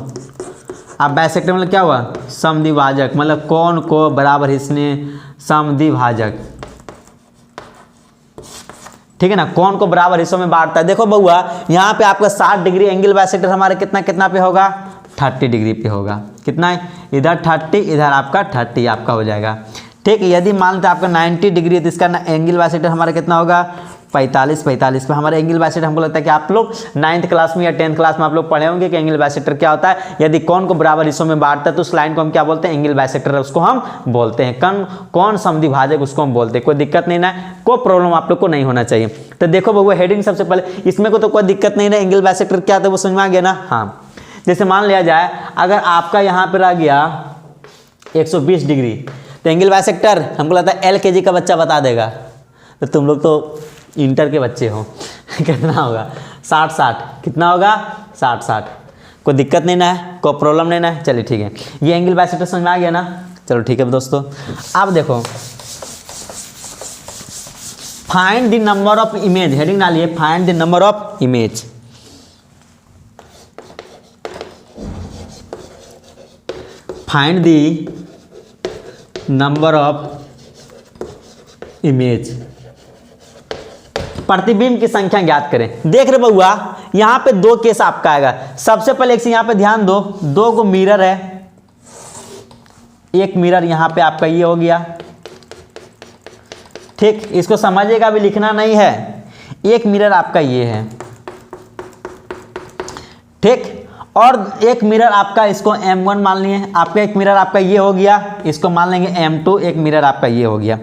अब बाइसेक्टर मतलब क्या हुआ समद्विभाजक, मतलब कौन को बराबर हिस्से समद्विभाजक। ठीक है ना, कौन को बराबर हिस्सों में बांटता है। देखो बउआ यहाँ पे आपका 60 डिग्री एंगल बाइसेक्टर हमारे कितना पे होगा, 30 डिग्री पे होगा। कितना है, इधर 30 इधर आपका 30 आपका हो जाएगा। ठीक, यदि मान लेते आपका 90 डिग्री है तो इसका एंगल बाइसेक्टर हमारा कितना होगा, 45 पे हमारे एंगल बाइसेक्टर। हमको लगता है कि आप लोग 9th क्लास में या 10th क्लास में आप लोग पढ़े होंगे कि एंगल बाइसेक्टर क्या होता है। यदि कौन को बराबर हिस्सों में बांटता है तो उस लाइन को हम क्या बोलते हैं, एंगल बाइसेक्टर उसको हम बोलते हैं। कौन समद्विभाजक उसको हम बोलते हैं। कोई दिक्कत नहीं ना, कोई प्रॉब्लम आप लोग को नहीं होना चाहिए। तो देखो बउआ हेडिंग सबसे पहले इसमें को तो कोई दिक्कत नहीं ना, एंगल बाइसेक्टर क्या था वो समझ में आ गया ना। हाँ, जैसे मान लिया जाए अगर आपका यहाँ पर आ गया 120 डिग्री तो एंगल बाइसेक्टर हमको लगता है LKG का बच्चा बता देगा। तो तुम लोग तो इंटर के बच्चे हो कितना होगा, 60 कितना होगा, 60। कोई दिक्कत नहीं ना है, कोई प्रॉब्लम नहीं ना है। चलिए ठीक है, ये एंगल बाइसेक्टर समझ में आ गया ना। चलो ठीक है दोस्तों, अब देखो find the number of image, heading डालिए find the number of image. Find the number of image, प्रतिबिंब की संख्या ज्ञात करें। देख रहे बउआ यहां पे दो केस आपका आएगा। सबसे पहले एक से यहां पे ध्यान दो, दो को मिरर है, एक मिरर यहां पे आपका ये हो गया। ठीक, इसको समझिएगा, अभी लिखना नहीं है। एक मिरर आपका ये है, ठीक, और एक मिरर आपका इसको M1 मान लिए, आपका एक मिरर आपका ये हो गया, इसको मान लेंगे M2, एक मिरर आपका ये हो गया।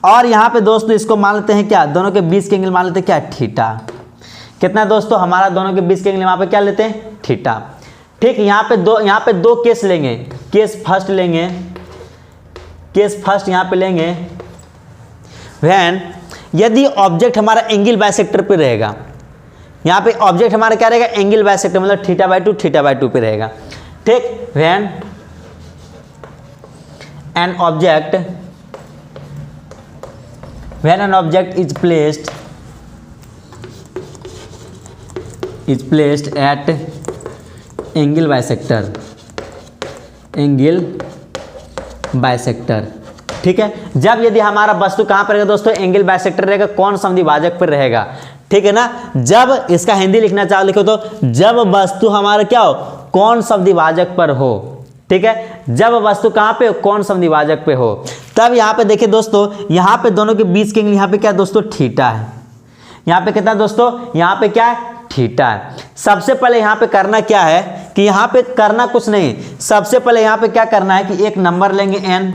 और यहाँ पे दोस्तों इसको मान लेते हैं क्या, दोनों के बीच के एंगल मान लेते हैं क्या, थीटा। कितना दोस्तों, हमारा दोनों के बीच के एंगल वहाँ पे क्या लेते हैं, थीटा। ठीक, यहाँ पे दो केस लेंगे। केस फर्स्ट लेंगे, केस फर्स्ट यहाँ पे लेंगे व्हेन यदि ऑब्जेक्ट हमारा एंगल बाइसेक्टर पे रहेगा। यहाँ पे ऑब्जेक्ट हमारा क्या रहेगा, एंगल बाइसेक्टर, मतलब θ/2 पे रहेगा। ठीक, when an object is placed at angle bisector. ठीक है, जब यदि हमारा वस्तु कहाँ पर रहेगा दोस्तों, एंगल बाइसेक्टर रहेगा, कौन समद्विभाजक पर रहेगा। ठीक है ना, जब इसका हिंदी लिखना चाहो लिखो तो जब वस्तु हमारा क्या हो, कौन समद्विभाजक पर हो। ठीक है, जब वस्तु कहाँ पे, कौन समद्विभाजक पे हो। तब यहाँ पे देखिए दोस्तों, यहाँ पे दोनों के बीच के एंगल यहाँ पे क्या दोस्तों, थीटा है। यहाँ पे कितना दोस्तों, यहाँ पे क्या है, थीटा है। सबसे पहले यहाँ पे करना क्या है कि यहाँ पे करना कुछ नहीं, सबसे पहले यहाँ पे क्या करना है कि एक नंबर लेंगे n।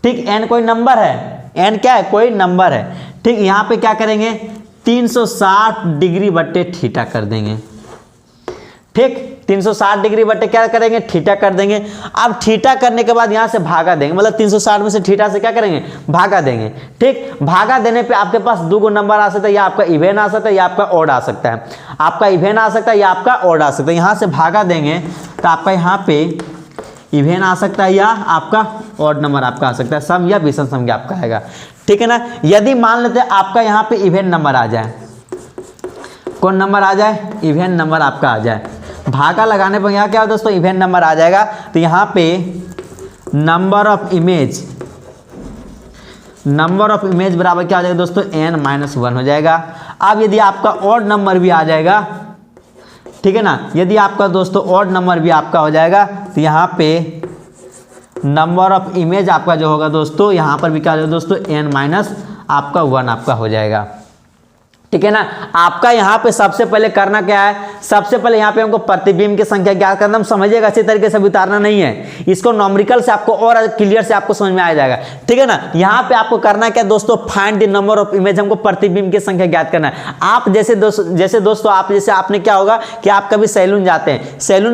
ठीक, n कोई नंबर है, n क्या है, कोई नंबर है। ठीक, यहाँ पे क्या करेंगे, 360 डिग्री बट्टे थीटा कर देंगे। ठीक, 360 डिग्री बट्टे क्या करेंगे, थीटा कर देंगे। अब थीटा करने के बाद यहाँ से भागा देंगे, मतलब 360 में से थीटा से क्या करेंगे, भागा देंगे। ठीक, भागा देने पे आपके पास दो गो नंबर आ सकता है, या आपका इवेन आ सकता है या आपका ऑड आ सकता है। आपका इवेन आ सकता है या आपका ऑड आ सकता है। यहाँ से भागा देंगे तो आपका यहाँ पे इवेन आ सकता है या आपका ऑड नंबर आपका आ सकता है, सम या विषम संख्या आपका आएगा। ठीक है ना, यदि मान लेते हैं आपका यहाँ पे इवेन नंबर आ जाए, कौन नंबर आ जाए, इवेन नंबर आपका आ जाए, भागा लगाने पर यहाँ क्या हो दोस्तों, इवेन नंबर आ जाएगा। तो यहाँ पे नंबर ऑफ इमेज बराबर क्या हो जाएगा दोस्तों, n-1 हो जाएगा। अब यदि आपका ऑड नंबर भी आ जाएगा, ठीक है ना, यदि आपका दोस्तों ऑड नंबर भी आपका हो जाएगा तो यहाँ पे नंबर ऑफ इमेज आपका जो होगा दोस्तों, यहाँ पर भी क्या हो जाएगा दोस्तों, n-1 आपका हो जाएगा। ठीक है ना, आपका यहाँ पे सबसे पहले करना क्या है, सबसे पहले यहाँ पे हमको प्रतिबिंब की संख्या ज्ञात करना। हम समझिएगा, अच्छी तरीके से उतारना नहीं है इसको, नॉमेरिकल से आपको और क्लियर से आपको समझ में आ जाएगा। ठीक है ना, यहाँ पे आपको करना क्या दोस्तों, find the number of image, हमको प्रतिबिंब की संख्या ज्ञात करना है। आप जैसे दोस्तों आप जैसे आपने क्या होगा कि आप कभी सैलून जाते हैं, सैलून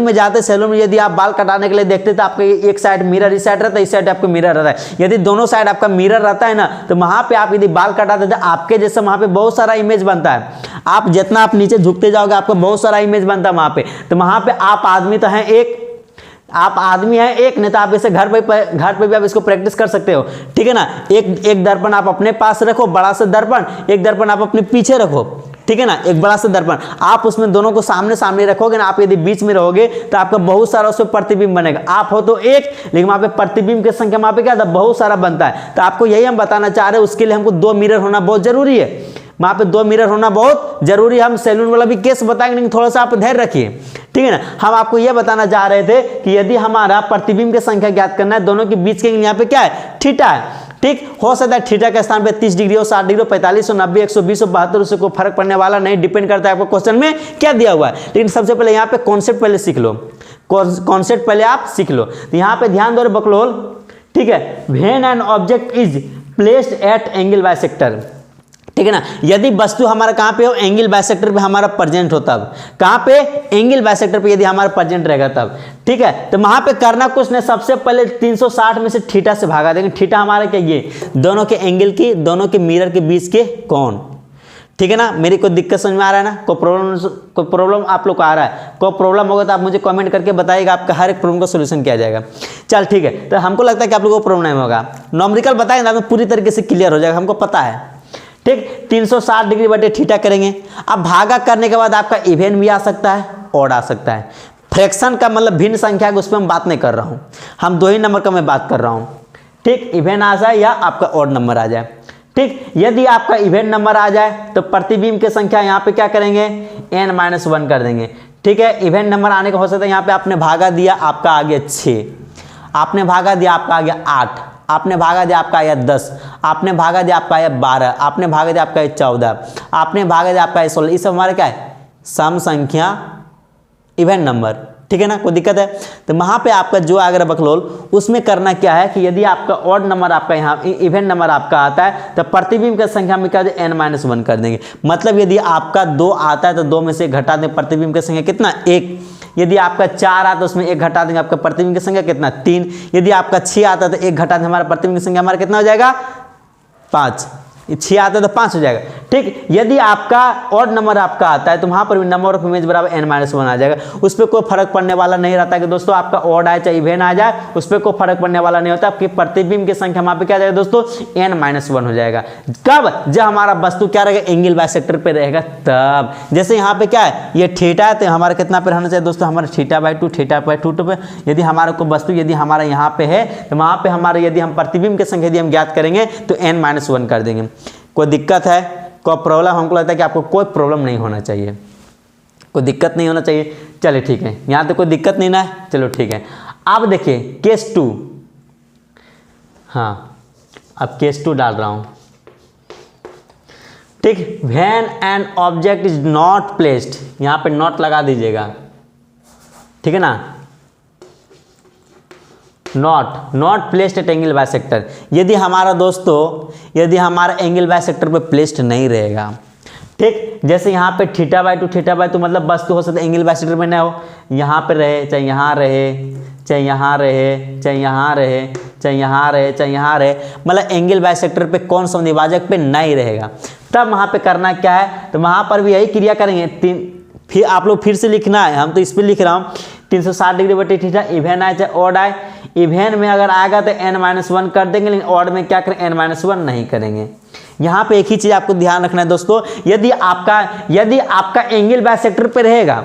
में यदि आप बाल कटाने के लिए देखते हैं तो आपका एक साइड मिरर इस साइड रहता है, इस साइड आपका मिरर रहता है। यदि दोनों साइड आपका मिरर रहता है ना, तो वहां पे आप यदि बाल कटाते थे आपके जैसे वहां पे बहुत सारा इमेज बनता है। आप जितना आप नीचे झुकते जाओगे आपका बहुत सारा इमेज बनता है वहां पे। तो वहां पे आप आदमी तो हैं एक, आप आदमी हैं एक, नहीं तो आप इसे घर पे भी आप इसको प्रैक्टिस कर सकते हो। ठीक है ना, एक दर्पण आप अपने पास रखो, बड़ा सा दर्पण, एक दर्पण आप अपने पीछे रखो। ठीक है ना, एक बड़ा सा दर्पण आप उसमें दोनों को सामने सामने रखोगे ना, आप यदि बीच में रहोगे तो आपका बहुत सारा उसमें प्रतिबिंब बनेगा। आप हो तो एक, लेकिन वहां पे प्रतिबिंब की संख्या वहां पे क्या था, बहुत सारा बनता है। तो आपको यही हम बताना चाह रहे हैं, उसके लिए हमको दो मिरर होना बहुत जरूरी है। वहां पे 2 मिरर होना बहुत जरूरी है। हम सैलून वाला भी केस बताएंगे, लेकिन थोड़ा सा आप धैर्य रखिए, ठीक है ना। हम आपको यह बताना चाह रहे थे कि यदि हमारा प्रतिबिंब की संख्या ज्ञात करना है, दोनों के बीच के एंगल यहाँ पे क्या है, थीटा है, ठीक। हो सकता है थीटा के स्थान पे 30 डिग्री हो, 60 डिग्री हो, 45 हो, 90, 120 हो, 72, उससे कोई फर्क पड़ने वाला नहीं, डिपेंड करता है आपको क्वेश्चन में क्या दिया हुआ है। लेकिन सबसे पहले यहाँ पे कॉन्सेप्ट पहले सीख लो, कॉन्सेप्ट पहले आप सीख लो। तो यहाँ पे ध्यान दो बकलोल, ठीक है। When an object is placed at angle bisector, ठीक है ना। यदि वस्तु हमारा कहां पे हो, एंगल बाइसेक्टर पे हमारा प्रेजेंट हो, तब कहां पे, एंगल बाइसेक्टर पे यदि हमारा प्रेजेंट रहेगा तब, ठीक है। तो वहां पे करना कुछ नहीं, सबसे पहले 360 में से थीटा से भागा देंगे। थीटा हमारा क्या, ये दोनों के एंगल की, दोनों के मिरर के बीच के कोण, ठीक है ना। मेरी कोई दिक्कत समझ में आ रहा है ना, कोई प्रॉब्लम आप लोग को आ रहा है, कोई प्रॉब्लम होगा तो आप मुझे कमेंट करके बताइएगा, आपका हर एक प्रॉब्लम का सोल्यूशन किया जाएगा। चल ठीक है, तो हमको लगता है कि आप लोगों को प्रॉब्लम नहीं होगा, नॉमेरिकल बताएंगे ना पूरी तरीके से क्लियर हो जाएगा, हमको पता है, ठीक। 360 डिग्री बटे थीटा करेंगे। अब भागा करने के बाद आपका इवेन भी आ सकता है, ऑड आ सकता है। फ्रैक्शन का मतलब भिन्न संख्या है, उस पर मैं बात नहीं कर रहा हूं, हम 2 ही नंबर का मैं बात कर रहा हूं, ठीक। इवेन आ जाए या आपका ऑड नंबर आ जाए, ठीक। यदि आपका इवेन नंबर आ जाए तो प्रतिबिंब की संख्या यहाँ पे क्या करेंगे, n-1 कर देंगे, ठीक है। इवेन नंबर आने का हो सकता है, यहाँ पे आपने भागा दिया, आपका आ गया 6, आपने भागा दिया, आपका आ गया 8, आपने भागा दिया, आपका आया 10, आपने भागा दिया, आपका आया 12, आपने भागा दिया, आपका आया 14, आपने भागा दिया, आपका आया 16। ये सब हमारे क्या है, सम संख्या, इवेन नंबर, ठीक है ना। कोई दिक्कत है तो वहां पे आपका जो अगर बकलोल, उसमें करना क्या है कि यदि आपका ऑड नंबर आपका यहाँ इवेन नंबर आपका आता है तो प्रतिबिंब की संख्या में क्या n-1 कर देंगे। मतलब यदि आपका 2 आता है तो 2 में से 1 घटा दें, प्रतिबिंब की संख्या कितना, 1। यदि आपका 4 आता है तो उसमें 1 घटा देंगे, आपका प्रतिबिंब की संख्या कितना, 3। यदि आपका 6 आता है तो 1 घटा दें, हमारा प्रतिबिंब की संख्या हमारा कितना हो जाएगा, 5। 6 आता है तो 5 हो जाएगा, ठीक। यदि आपका ऑड नंबर आपका आता है तो वहां पर भी नंबर ऑफ इमेज बराबर n-1 आ जाएगा, उस पर कोई फर्क पड़ने वाला नहीं रहता कि दोस्तों आपका ऑड आए चाहे इवेन आ जाए, उस पर कोई फर्क पड़ने वाला नहीं होता। आपकी प्रतिबिंब की संख्या वहां पे क्या जाएगा दोस्तों, n-1 हो जाएगा। कब, जब हमारा वस्तु क्या रहेगा, एंगल बाइसेक्टर पे रहेगा तब। जैसे यहाँ पे क्या है, ये थीटा है तो हमारा कितना पे रहना चाहिए दोस्तों, हमारा θ/2 θ/2 पे। यदि हमारा को वस्तु यदि हमारा यहाँ पे है तो वहां पे हमारे यदि हम प्रतिबिंब की संख्या यदि हम ज्ञात करेंगे तो n-1 कर देंगे। कोई दिक्कत है, कोई प्रॉब्लम, हमको लगता है कि आपको कोई प्रॉब्लम नहीं होना चाहिए, कोई दिक्कत नहीं होना चाहिए। चलिए ठीक है, यहाँ तो कोई दिक्कत नहीं ना है, चलो ठीक है। अब देखिए केस 2, हाँ अब केस 2 डाल रहा हूँ, ठीक। When an object is not placed, यहाँ पे नॉट लगा दीजिएगा, ठीक है ना। Not placed at angle bisector, यदि हमारा दोस्तों, यदि हमारा एंगल बाइसेक्टर पे प्लेस्ड नहीं रहेगा, ठीक। जैसे यहाँ पे θ/2 θ/2 मतलब वस्तु हो सकता है एंगल बाइसेक्टर में ना हो, यहाँ पे रहे, चाहे यहाँ रहे, चाहे यहाँ रहे, चाहे यहाँ रहे, चाहे यहाँ रहे, चाहे यहाँ रहे, मतलब एंगल बाइसेक्टर पे कौन सा द्विभाजक पे नहीं रहेगा, तब वहाँ पे करना क्या है, तो वहाँ पर भी यही क्रिया करेंगे। फिर आप लोग फिर से लिखना है, हम तो इस पर लिख रहा हूँ, 360 डिग्री बटे थीटा, इवेन आए चाहे ऑड आए, इवेन में अगर आएगा तो n-1 कर देंगे, लेकिन ऑड में क्या करें, n-1 नहीं करेंगे। यहाँ पे एक ही चीज आपको ध्यान रखना है दोस्तों, यदि आपका एंगल बाइसेक्टर पे रहेगा,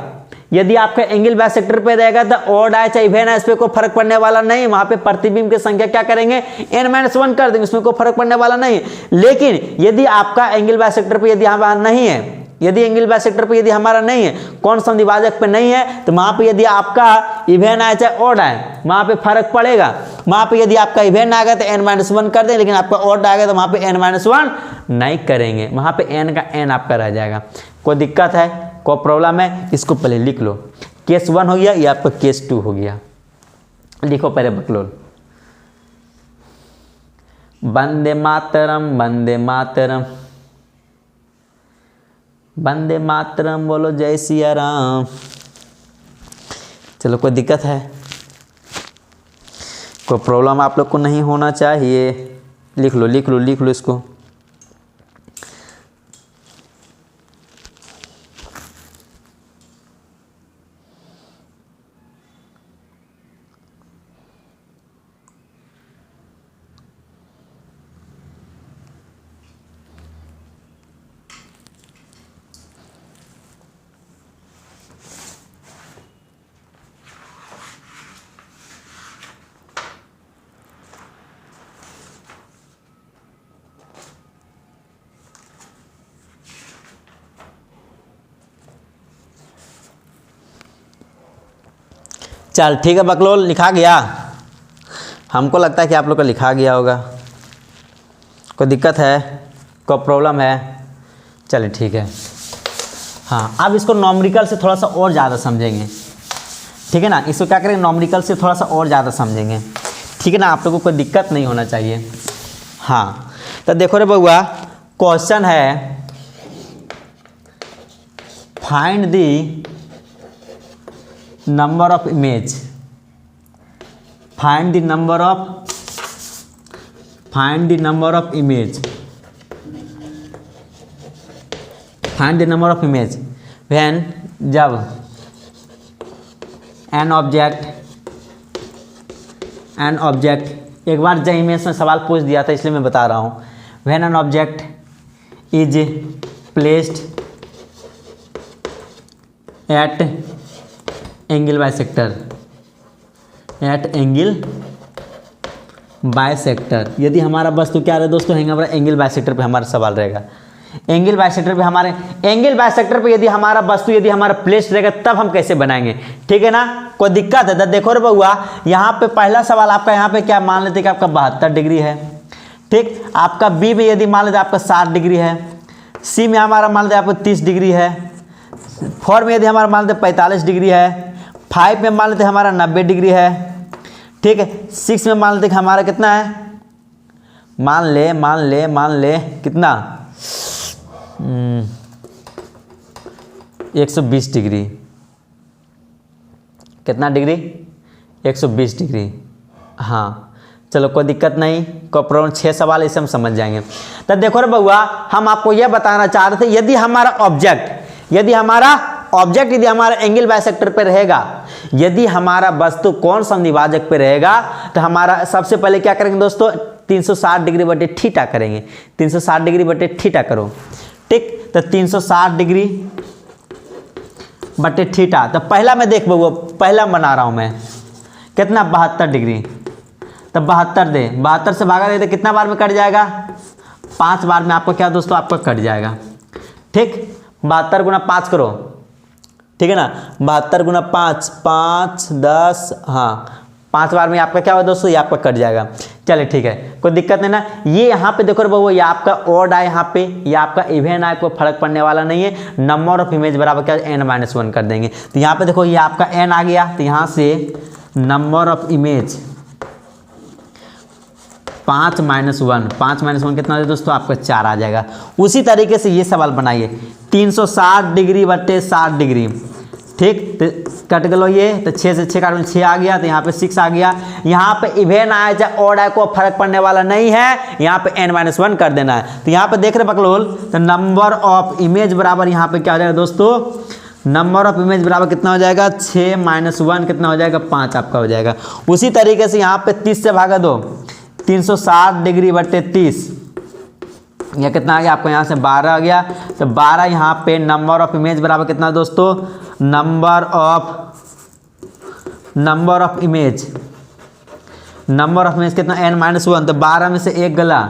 यदि आपका एंगल बाइसेक्टर पे रहेगा तो ऑड आए चाहे इवेन आए, इस पे कोई फर्क पड़ने वाला नहीं। वहां पे प्रतिबिंब की संख्या क्या करेंगे, n-1 कर देंगे, उसमें कोई फर्क पड़ने वाला नहीं। लेकिन यदि आपका एंगल बाइसेक्टर पे यदि हमारा नहीं है, यदि एंगल बाइसेक्टर पे यदि हमारा नहीं है, कौन सा द्विभाजक पे नहीं है, तो वहां पे यदि आपका इवेन आए चाहे ऑड आए, वहां पे फर्क पड़ेगा। वहां पे यदि आपका इवेन आ गया तो n-1 कर दें, लेकिन आपका ऑड आ गया तो वहां पे n-1 नहीं करेंगे, वहां पे n का n आपका रह जाएगा। कोई दिक्कत है, कोई प्रॉब्लम है, इसको पहले लिख लो। केस 1 हो गया, ये आपका केस 2 हो गया। लिखो पहले बकलोल, वंदे मातरम, वंदे मातरम, वंदे मातरम, बोलो जय सिया राम। चलो कोई दिक्कत है, कोई प्रॉब्लम आप लोग को नहीं होना चाहिए। लिख लो लिख लो लिख लो इसको। चल ठीक है बकलोल, लिखा गया। हमको लगता है कि आप लोग का लिखा गया होगा। कोई दिक्कत है, कोई प्रॉब्लम है? चलिए ठीक है। हाँ, अब इसको नॉमरिकल से थोड़ा सा और ज़्यादा समझेंगे, ठीक है ना। इसको क्या करेंगे, नॉमरिकल से थोड़ा सा और ज़्यादा समझेंगे, ठीक है ना। आप लोगों को कोई दिक्कत नहीं होना चाहिए। हाँ, तो देखो रे बउआ, क्वेश्चन है find the number of image, find the number of image, find the number of image when, जब एन ऑब्जेक्ट, एक बार जय इमेज में सवाल पूछ दिया था इसलिए मैं बता रहा हूँ। When an object is placed at angle bisector, यदि हमारा वस्तु क्या रहे दोस्तों, हमारा एंगल बाइसेक्टर पे हमारा सवाल रहेगा। एंगल बाइसेक्टर पे यदि हमारा वस्तु यदि हमारा प्लेस रहेगा तब हम कैसे बनाएंगे, ठीक है ना। कोई दिक्कत है तो देखो रे बउआ, यहाँ पे पहला सवाल आपका यहाँ पे क्या मान लेते कि आपका 72 डिग्री है, ठीक। आपका बी में यदि मान लेते आपका 60 डिग्री है, सी में हमारा मान लेते आपको 30 डिग्री है, 4 में यदि हमारा मान लेते 45 डिग्री है, 5 में मान लेते हमारा 90 डिग्री है, ठीक है। 6 में मान लेते हमारा कितना है, मान ले कितना 120 डिग्री, कितना डिग्री 120 डिग्री। हाँ चलो कोई दिक्कत नहीं, कोई प्रॉब्लम। 6 सवाल इसे हम समझ जाएंगे। तो देखो रे बउआ, हम आपको यह बताना चाह रहे थे, यदि हमारा ऑब्जेक्ट यदि हमारा एंगल बाइसेक्टर पे रहेगा, यदि हमारा वस्तु कौन सा निभाजक पे रहेगा, तो हमारा सबसे पहले क्या करेंगे दोस्तों, 360 डिग्री बटे थीटा करेंगे। 360 डिग्री बटे थीटा करो, ठीक। तो 360 डिग्री बटे थीटा, तो पहला मैं देख बउआ, पहला बना रहा हूं मैं, कितना 72 डिग्री। तो 72 दे, 72 से भागा दे तो कितना बार में कट जाएगा, 5 बार में आपको क्या दोस्तों, आपका कट जाएगा, ठीक। 72 गुना 5 करो, ठीक है ना। 72 गुना 5, 5 10, हाँ 5 बार में आपका क्या होगा दोस्तों, ये आपका कट जाएगा। चलिए ठीक है, कोई दिक्कत नहीं ना। ये यहाँ पे देखो बउआ, ये आपका ऑड आए, यहाँ पे ये आपका इवेन आए, कोई फर्क पड़ने वाला नहीं है। नंबर ऑफ इमेज बराबर क्या, n-1 कर देंगे। तो यहाँ पे देखो ये आपका n आ गया, तो यहाँ से नंबर ऑफ इमेज 5 - 1, 5 - 1 कितना है दोस्तों, आपका 4 आ जाएगा। उसी तरीके से ये सवाल बनाइए, 360 डिग्री बटे 60 डिग्री, ठीक। तो कट गलो ये, तो 6 से 6 काट 6 आ गया, तो यहाँ पे 6 आ गया। यहाँ पे इवेन आया चाहे ऑड आए, को फर्क पड़ने वाला नहीं है, यहाँ पे n-1 कर देना है। तो यहाँ पे देख रहे बकलोल, तो नंबर ऑफ इमेज बराबर यहाँ पे क्या हो जाएगा दोस्तों, नंबर ऑफ इमेज बराबर कितना हो जाएगा, 6 - 1 कितना हो जाएगा, 5 आपका हो जाएगा। उसी तरीके से यहाँ पे 30 से भागा दो, 360 डिग्री बटे 30, यह कितना आ गया आपको, यहाँ से 12 आ गया। तो 12 यहाँ पे नंबर ऑफ इमेज बराबर कितना दोस्तों, नंबर ऑफ इमेज कितना, n-1। तो 12 में से 1 गला,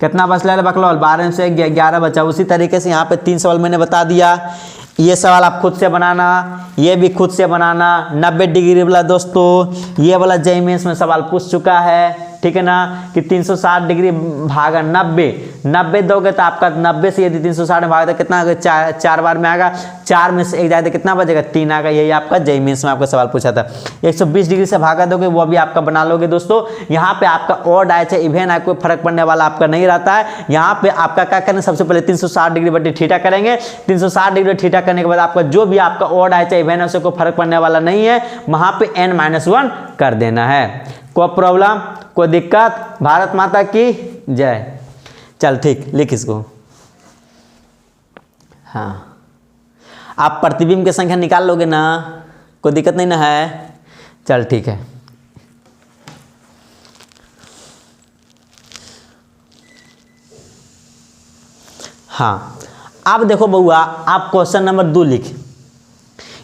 कितना बचला बकलौल, 12 में से 11 बचा। उसी तरीके से यहाँ पे 3 सवाल मैंने बता दिया। ये सवाल आप खुद से बनाना, ये भी खुद से बनाना। 90 डिग्री वाला दोस्तों, ये वाला जेईई मेंस में सवाल पूछ चुका है, ठीक है ना, कि 360 डिग्री भागा 90 दोगे तो आपका 90 से यदि 360 में भागा तो कितना आएगा, 4 बार में आएगा। 4 में से 1 जाए तो कितना बचेगा, 3 आएगा। यही आपका जेईई मेंस में आपका सवाल पूछा था। 120 डिग्री से भागा दोगे, वो भी आपका बना लोगे दोस्तों। यहाँ पे आपका ऑड आए चाहे इवेन आए, कोई फर्क पड़ने वाला आपका नहीं रहता है। यहाँ पे आपका क्या करना, सबसे पहले 360 डिग्री बटे थीटा करेंगे। 360 डिग्री थीटा करने के बाद आपका जो भी आपका ऑड आए चाहे इवेन, उससे कोई फर्क पड़ने वाला नहीं है, वहां पे n-1 कर देना है। कोई प्रॉब्लम, कोई दिक्कत? भारत माता की जय। चल ठीक, लिख इसको। हाँ, आप प्रतिबिंब की संख्या निकाल लोगे ना, कोई दिक्कत नहीं ना है। चल ठीक है। हाँ, अब देखो बउआ, आप क्वेश्चन नंबर 2 लिख,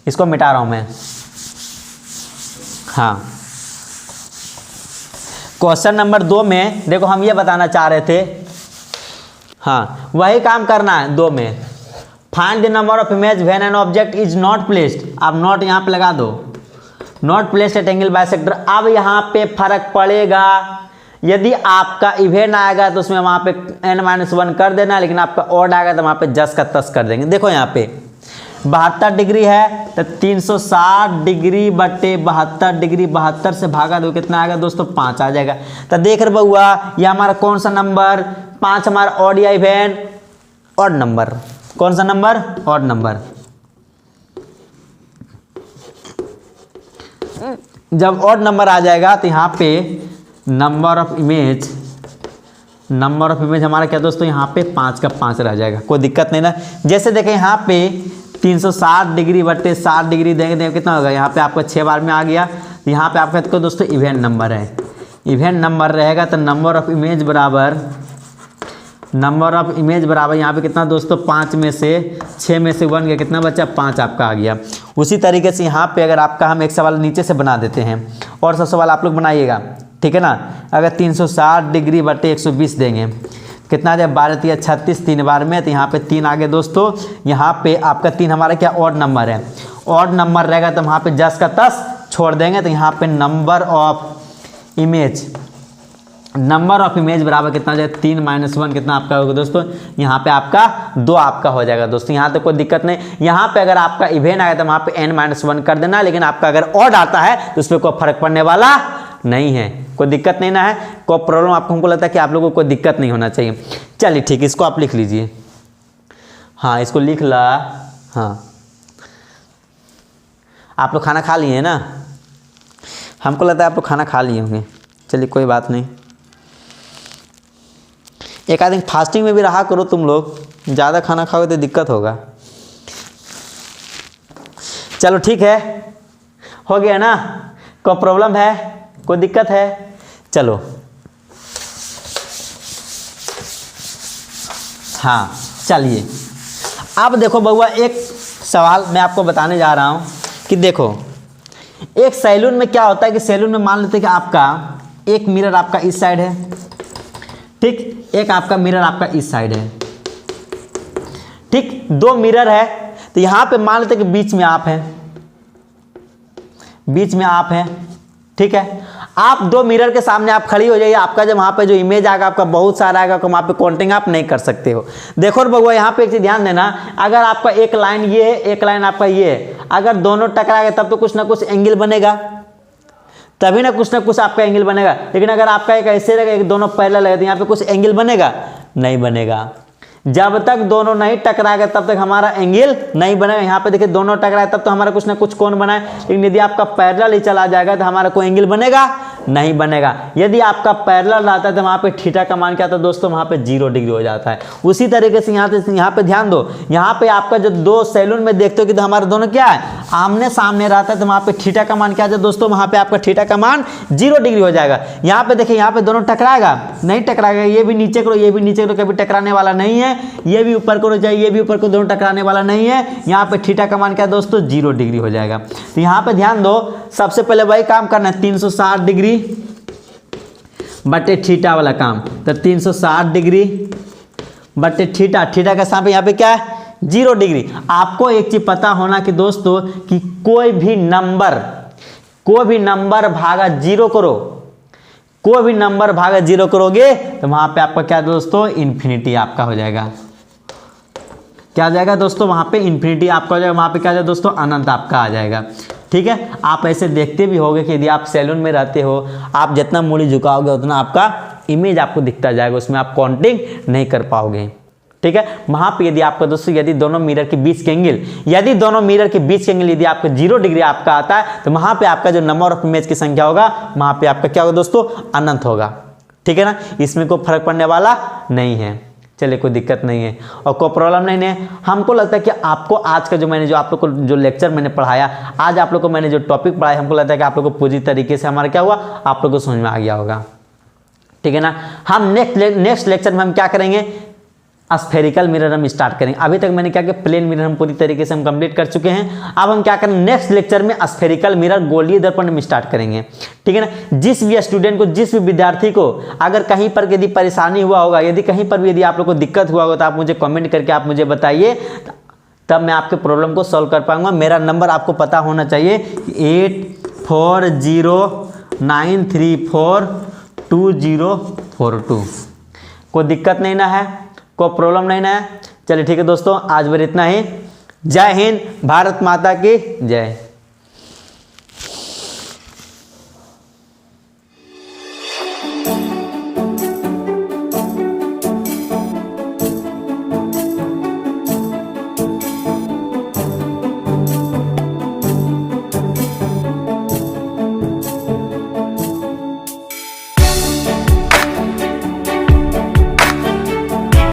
इसको मिटा रहा हूं मैं। हाँ, क्वेश्चन नंबर 2 में देखो हम ये बताना चाह रहे थे, हाँ वही काम करना है 2 में। Find the number of image when an object is not placed, आप नॉट यहाँ पे लगा दो। Not placed at angle bisector. अब यहाँ पे फर्क पड़ेगा, यदि आपका इवेन आएगा तो उसमें वहाँ पे n-1 कर देना, लेकिन आपका ऑड आएगा तो वहाँ पे जस का तस कर देंगे। देखो यहाँ पे 72 डिग्री है तो 360 डिग्री बटे 72 डिग्री, 72 से भागा दो कितना आएगा दोस्तों 5 आ जाएगा। तो देख रहे बउआ ये हमारा कौन सा नंबर 5 हमारा ऑड या इवेन? Odd number. कौन सा नंबर? Odd number. जब ऑड नंबर आ जाएगा तो यहाँ पे नंबर ऑफ इमेज हमारा क्या दोस्तों यहाँ पे 5 का 5 रह जाएगा, कोई दिक्कत नहीं ना। जैसे देखें यहाँ पे 360 डिग्री बटे 60 डिग्री देंगे कितना होगा, यहाँ पे आपका 6 बार में आ गया। तो यहाँ पे आपका तो दोस्तों इवेंट नंबर है, इवेंट नंबर रहेगा तो नंबर ऑफ इमेज बराबर यहाँ पे कितना दोस्तों 5 में से 6 में से 1 गया, कितना बचा 5 आपका आ गया। उसी तरीके से यहाँ पे अगर आपका हम एक सवाल नीचे से बना देते हैं और सब सवाल आप लोग बनाइएगा, ठीक है ना। अगर 360 डिग्री बटे 120 देंगे कितना आ जाए 12 36 3 बार में, तो यहाँ पे 3 आगे दोस्तों। यहाँ पे आपका 3 हमारा क्या ऑड नंबर है, ऑड नंबर रहेगा तो वहाँ पे जस का तस छोड़ देंगे। तो यहाँ पे नंबर ऑफ इमेज बराबर कितना हो जाए 3 - 1 कितना आपका होगा दोस्तों, यहाँ पे आपका 2 आपका हो जाएगा दोस्तों। यहाँ तो कोई दिक्कत नहीं। यहाँ पे अगर आपका इवेन आया तो वहाँ पे n-1 कर देना, लेकिन आपका अगर ऑड आता है तो उसमें कोई फर्क पड़ने वाला नहीं है, कोई दिक्कत नहीं ना है, कोई प्रॉब्लम आपको हमको लगता है कि आप लोगों को कोई दिक्कत नहीं होना चाहिए। चलिए ठीक है, इसको आप लिख लीजिए। हाँ इसको लिख ला। हाँ आप लोग खाना खा लिए हैं ना, हमको लगता है आप लोग खाना खा लिए होंगे। चलिए कोई बात नहीं, एक आध दिन फास्टिंग में भी रहा करो तुम लोग, ज़्यादा खाना खाओगे तो दिक्कत होगा। चलो ठीक है, हो गया ना, कोई प्रॉब्लम है, कोई दिक्कत है? चलो हाँ चलिए अब देखो बउआ, एक सवाल मैं आपको बताने जा रहा हूँ कि देखो एक सैलून में क्या होता है कि सैलून में मान लेते हैं कि आपका एक मिरर आपका इस साइड है, ठीक, एक आपका मिरर आपका इस साइड है, ठीक, 2 मिरर है। तो यहाँ पे मान लेते हैं कि बीच में आप हैं, बीच में आप हैं, ठीक है। आप 2 मिरर के सामने आप खड़ी हो जाइए, आपका जब वहाँ पे जो इमेज आएगा आपका बहुत सारा आएगा, वहाँ पे काउंटिंग आप नहीं कर सकते हो। देखो बउआ यहाँ पे एक चीज ध्यान देना, अगर आपका एक लाइन ये है, एक लाइन आपका ये है, अगर दोनों टकराएगा तब तो कुछ ना कुछ एंगल बनेगा, तभी ना कुछ आपका एंगल बनेगा। लेकिन अगर आपका एक ऐसे रहेगा एक दोनों पैरेलल है तो यहाँ पे कुछ एंगल बनेगा? नहीं बनेगा। जब तक दोनों नहीं टकराएगा तब तक हमारा एंगल नहीं बनेगा। यहाँ पे देखिए दोनों टकराए तब तो हमारा कुछ ना कुछ कोण बना है, लेकिन यदि आपका पैरेलल ही चला जाएगा तो हमारा कोई एंगल बनेगा? नहीं बनेगा। यदि आपका पैरेलल रहता है तो वहाँ पे थीटा का मान क्या था दोस्तों, वहाँ पे 0 डिग्री हो जाता है। उसी तरीके से यहाँ पे ध्यान दो, यहाँ पे आपका जो 2 सैलून में देखते हो कि तो हमारे दोनों क्या है आमने सामने रहता है, तो वहाँ पे थीटा का मान क्या है दोस्तों, वहाँ पे आपका थीटा का मान 0 डिग्री हो जाएगा। यहाँ पे देखिए यहाँ पे दोनों टकराएगा? नहीं टकराएगा। ये भी नीचे करो, ये भी नीचे करो, कभी टकराने वाला नहीं है। ये भी ऊपर करो चाहे ये भी ऊपर को, दोनों टकराने वाला नहीं है। यहाँ पे थीटा का मान क्या दोस्तों 0 डिग्री हो जाएगा। तो यहाँ पे ध्यान दो, सबसे पहले वही काम करना है 360 डिग्री बटे थीटा वाला काम। तो 360 डिग्री बटे थीटा, थीटा का साथ यहाँ पे क्या है 0 डिग्री। आपको एक चीज पता होना कि दोस्तों कि कोई भी नंबर भागा 0 करो, कोई भी नंबर भागा 0 करोगे तो वहां पे आपका क्या दोस्तों इन्फिनिटी आपका हो जाएगा। क्या आ जाएगा दोस्तों, वहां पे इन्फिनिटी आपका हो जाएगा, वहां पे क्या आ जाएगा दोस्तों अनंत आपका आ जाएगा। ठीक है, आप ऐसे देखते भी होगे कि यदि आप सैलून में रहते हो, आप जितना मूड़ी झुकाओगे उतना आपका इमेज आपको दिखता जाएगा, उसमें आप काउंटिंग नहीं कर पाओगे। ठीक है, वहां पे यदि आपका दोस्तों यदि दोनों मिरर के बीच के एंगल, यदि आपका 0 डिग्री आपका आता है तो वहां पे आपका जो नंबर ऑफ इमेज की संख्या होगा वहां पे आपका क्या होगा दोस्तों अनंत होगा। ठीक है ना, इसमें कोई फर्क पड़ने वाला नहीं है। चलिए कोई दिक्कत नहीं है और कोई प्रॉब्लम नहीं है। हमको लगता है कि आपको आज का जो आप लोग को जो लेक्चर मैंने पढ़ाया, आज आप लोग को मैंने जो टॉपिक पढ़ाया, हमको लगता है कि आप लोग को पूरी तरीके से हमारा क्या हुआ, आप लोग को समझ में आ गया होगा। ठीक है ना, हम नेक्स्ट लेक्चर में हम क्या करेंगे, स्फेरिकल मिरर हम स्टार्ट करेंगे। अभी तक मैंने क्या किया, प्लेन मिरर हम पूरी तरीके से हम कंप्लीट कर चुके हैं। अब हम क्या करेंगे, नेक्स्ट लेक्चर में स्फेरिकल मिरर गोलीय दर्पण हम स्टार्ट करेंगे। ठीक है ना, जिस भी स्टूडेंट को, जिस भी विद्यार्थी को अगर कहीं पर यदि परेशानी हुआ होगा, यदि कहीं पर भी यदि आप लोग को दिक्कत हुआ होगा तो आप मुझे कमेंट करके आप मुझे बताइए, तब मैं आपके प्रॉब्लम को सॉल्व कर पाऊंगा। मेरा नंबर आपको पता होना चाहिए 4093420042। कोई दिक्कत नहीं ना है, कोई प्रॉब्लम नहीं ना है। चलिए ठीक है दोस्तों, आज फिर इतना ही। जय हिंद, भारत माता की जय।